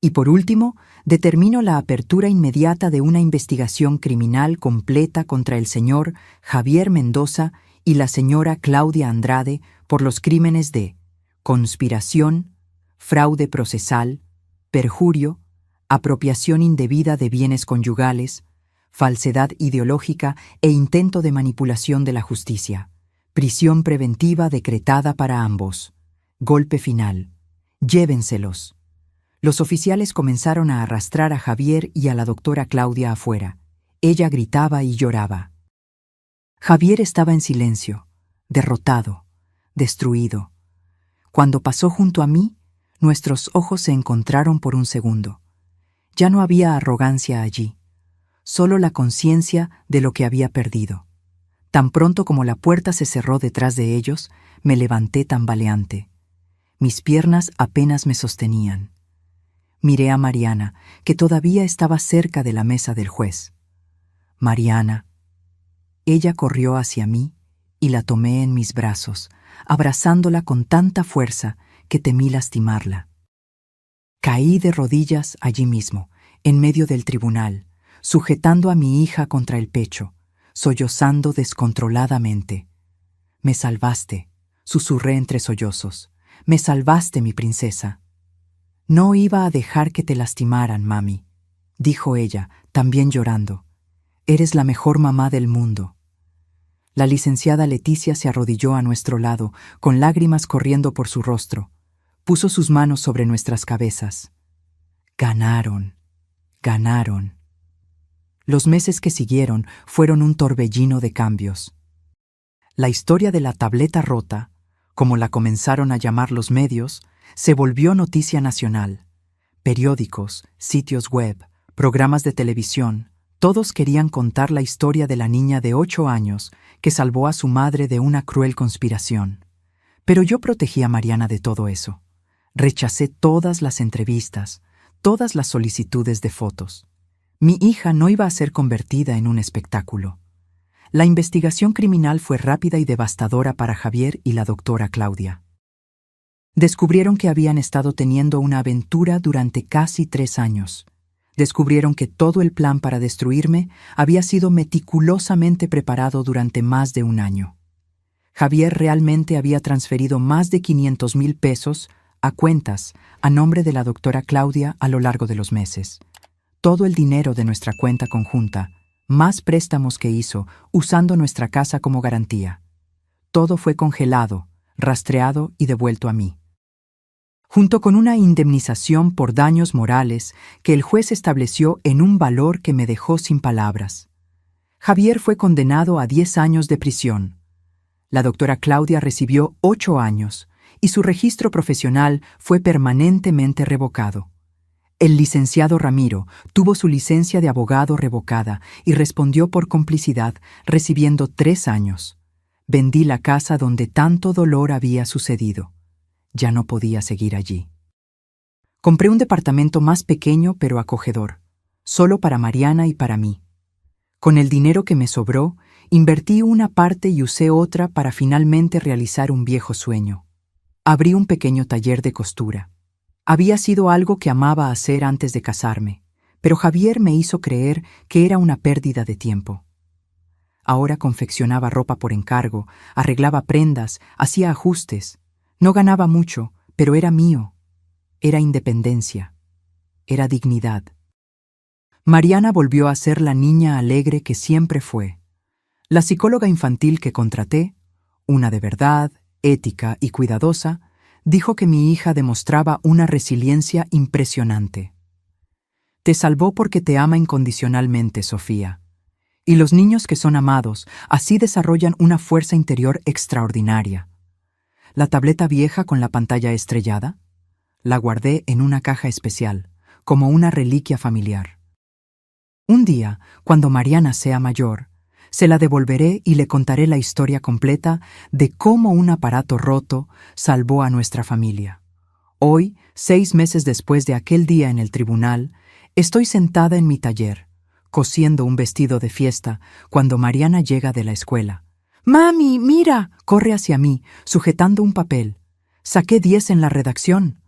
A: Y por último, determino la apertura inmediata de una investigación criminal completa contra el señor Javier Mendoza y la señora Claudia Andrade por los crímenes de conspiración, fraude procesal, perjurio, apropiación indebida de bienes conyugales, falsedad ideológica e intento de manipulación de la justicia. Prisión preventiva decretada para ambos. Golpe final. Llévenselos. Los oficiales comenzaron a arrastrar a Javier y a la doctora Claudia afuera. Ella gritaba y lloraba. Javier estaba en silencio, derrotado, destruido. Cuando pasó junto a mí, nuestros ojos se encontraron por un segundo. Ya no había arrogancia allí, solo la conciencia de lo que había perdido. Tan pronto como la puerta se cerró detrás de ellos, me levanté tambaleante. Mis piernas apenas me sostenían. Miré a Mariana, que todavía estaba cerca de la mesa del juez. Mariana. Ella corrió hacia mí y la tomé en mis brazos, abrazándola con tanta fuerza que temí lastimarla. Caí de rodillas allí mismo, en medio del tribunal, sujetando a mi hija contra el pecho, sollozando descontroladamente. «Me salvaste», susurré entre sollozos. «Me salvaste, mi princesa». «No iba a dejar que te lastimaran, mami», dijo ella, también llorando. «Eres la mejor mamá del mundo». La licenciada Leticia se arrodilló a nuestro lado, con lágrimas corriendo por su rostro. Puso sus manos sobre nuestras cabezas. Ganaron, ganaron. Los meses que siguieron fueron un torbellino de cambios. La historia de la tableta rota, como la comenzaron a llamar los medios, se volvió noticia nacional. Periódicos, sitios web, programas de televisión, todos querían contar la historia de la niña de 8 años que salvó a su madre de una cruel conspiración. Pero yo protegí a Mariana de todo eso. Rechacé todas las entrevistas, todas las solicitudes de fotos. Mi hija no iba a ser convertida en un espectáculo. La investigación criminal fue rápida y devastadora para Javier y la doctora Claudia. Descubrieron que habían estado teniendo una aventura durante casi 3 años. Descubrieron que todo el plan para destruirme había sido meticulosamente preparado durante más de 1 año. Javier realmente había transferido más de 500,000 pesos a cuentas a nombre de la doctora Claudia a lo largo de los meses. Todo el dinero de nuestra cuenta conjunta, más préstamos que hizo, usando nuestra casa como garantía. Todo fue congelado, rastreado y devuelto a mí. Junto con una indemnización por daños morales que el juez estableció en un valor que me dejó sin palabras. Javier fue condenado a 10 años de prisión. La doctora Claudia recibió 8 años y su registro profesional fue permanentemente revocado. El licenciado Ramiro tuvo su licencia de abogado revocada y respondió por complicidad, recibiendo 3 años. Vendí la casa donde tanto dolor había sucedido. ya no podía seguir allí. Compré un departamento más pequeño pero acogedor, solo para Mariana y para mí. Con el dinero que me sobró, invertí una parte y usé otra para finalmente realizar un viejo sueño. Abrí un pequeño taller de costura. Había sido algo que amaba hacer antes de casarme, pero Javier me hizo creer que era una pérdida de tiempo. Ahora confeccionaba ropa por encargo, arreglaba prendas, hacía ajustes. No ganaba mucho, pero era mío. Era independencia. Era dignidad. Mariana volvió a ser la niña alegre que siempre fue. La psicóloga infantil que contraté, una de verdad, ética y cuidadosa, dijo que mi hija demostraba una resiliencia impresionante. Te salvó porque te ama incondicionalmente, Sofía. Y los niños que son amados así desarrollan una fuerza interior extraordinaria. La tableta vieja con la pantalla estrellada, la guardé en una caja especial, como una reliquia familiar. Un día, cuando Mariana sea mayor, se la devolveré y le contaré la historia completa de cómo un aparato roto salvó a nuestra familia. Hoy, 6 meses después de aquel día en el tribunal, estoy sentada en mi taller, cosiendo un vestido de fiesta, cuando Mariana llega de la escuela. «¡Mami, mira!», corre hacia mí, sujetando un papel. «Saqué 10 en la redacción».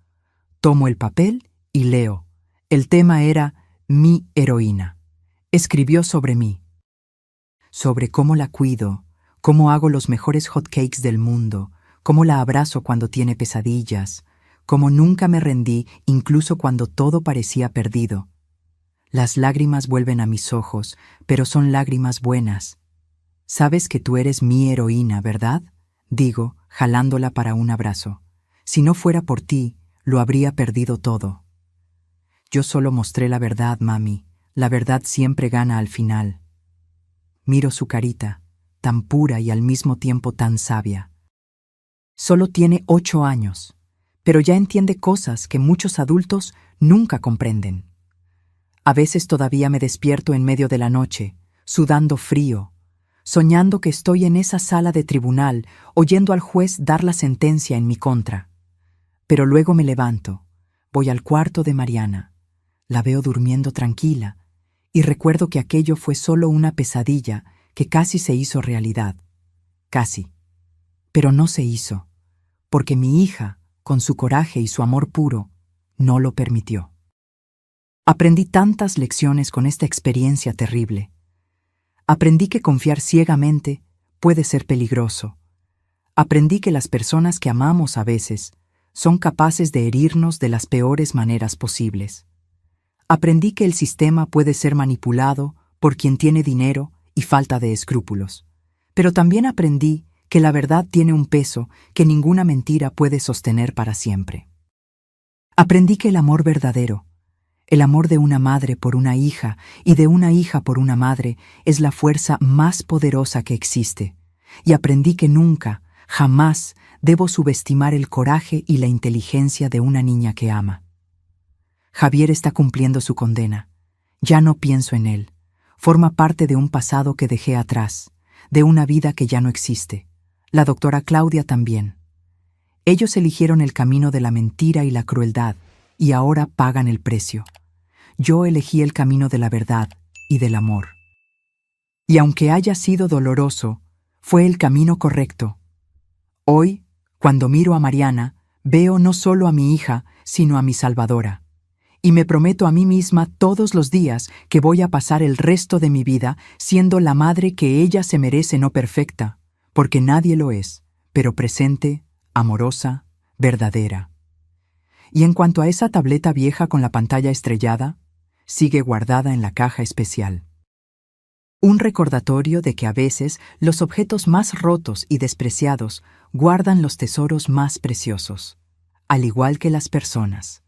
A: Tomo el papel y leo. El tema era «Mi heroína». Escribió sobre mí. Sobre cómo la cuido, cómo hago los mejores hotcakes del mundo, cómo la abrazo cuando tiene pesadillas, cómo nunca me rendí incluso cuando todo parecía perdido. Las lágrimas vuelven a mis ojos, pero son lágrimas buenas. Sabes que tú eres mi heroína, ¿verdad?, digo, jalándola para un abrazo. Si no fuera por ti, lo habría perdido todo. Yo solo mostré la verdad, mami. La verdad siempre gana al final. Miro su carita, tan pura y al mismo tiempo tan sabia. Solo tiene 8 años, pero ya entiende cosas que muchos adultos nunca comprenden. A veces todavía me despierto en medio de la noche, sudando frío, soñando que estoy en esa sala de tribunal, oyendo al juez dar la sentencia en mi contra. Pero luego me levanto, voy al cuarto de Mariana, la veo durmiendo tranquila, y recuerdo que aquello fue solo una pesadilla que casi se hizo realidad. Casi. Pero no se hizo, porque mi hija, con su coraje y su amor puro, no lo permitió. Aprendí tantas lecciones con esta experiencia terrible. Aprendí que confiar ciegamente puede ser peligroso. Aprendí que las personas que amamos a veces son capaces de herirnos de las peores maneras posibles. Aprendí que el sistema puede ser manipulado por quien tiene dinero y falta de escrúpulos. Pero también aprendí que la verdad tiene un peso que ninguna mentira puede sostener para siempre. Aprendí que el amor verdadero, el amor de una madre por una hija y de una hija por una madre, es la fuerza más poderosa que existe. Y aprendí que nunca, jamás, debo subestimar el coraje y la inteligencia de una niña que ama. Javier está cumpliendo su condena. Ya no pienso en él. Forma parte de un pasado que dejé atrás, de una vida que ya no existe. La doctora Claudia también. Ellos eligieron el camino de la mentira y la crueldad, y ahora pagan el precio. Yo elegí el camino de la verdad y del amor. Y aunque haya sido doloroso, fue el camino correcto. Hoy, cuando miro a Mariana, veo no solo a mi hija, sino a mi salvadora. Y me prometo a mí misma todos los días que voy a pasar el resto de mi vida siendo la madre que ella se merece, no perfecta, porque nadie lo es, pero presente, amorosa, verdadera. Y en cuanto a esa tableta vieja con la pantalla estrellada, sigue guardada en la caja especial. Un recordatorio de que a veces los objetos más rotos y despreciados guardan los tesoros más preciosos, al igual que las personas.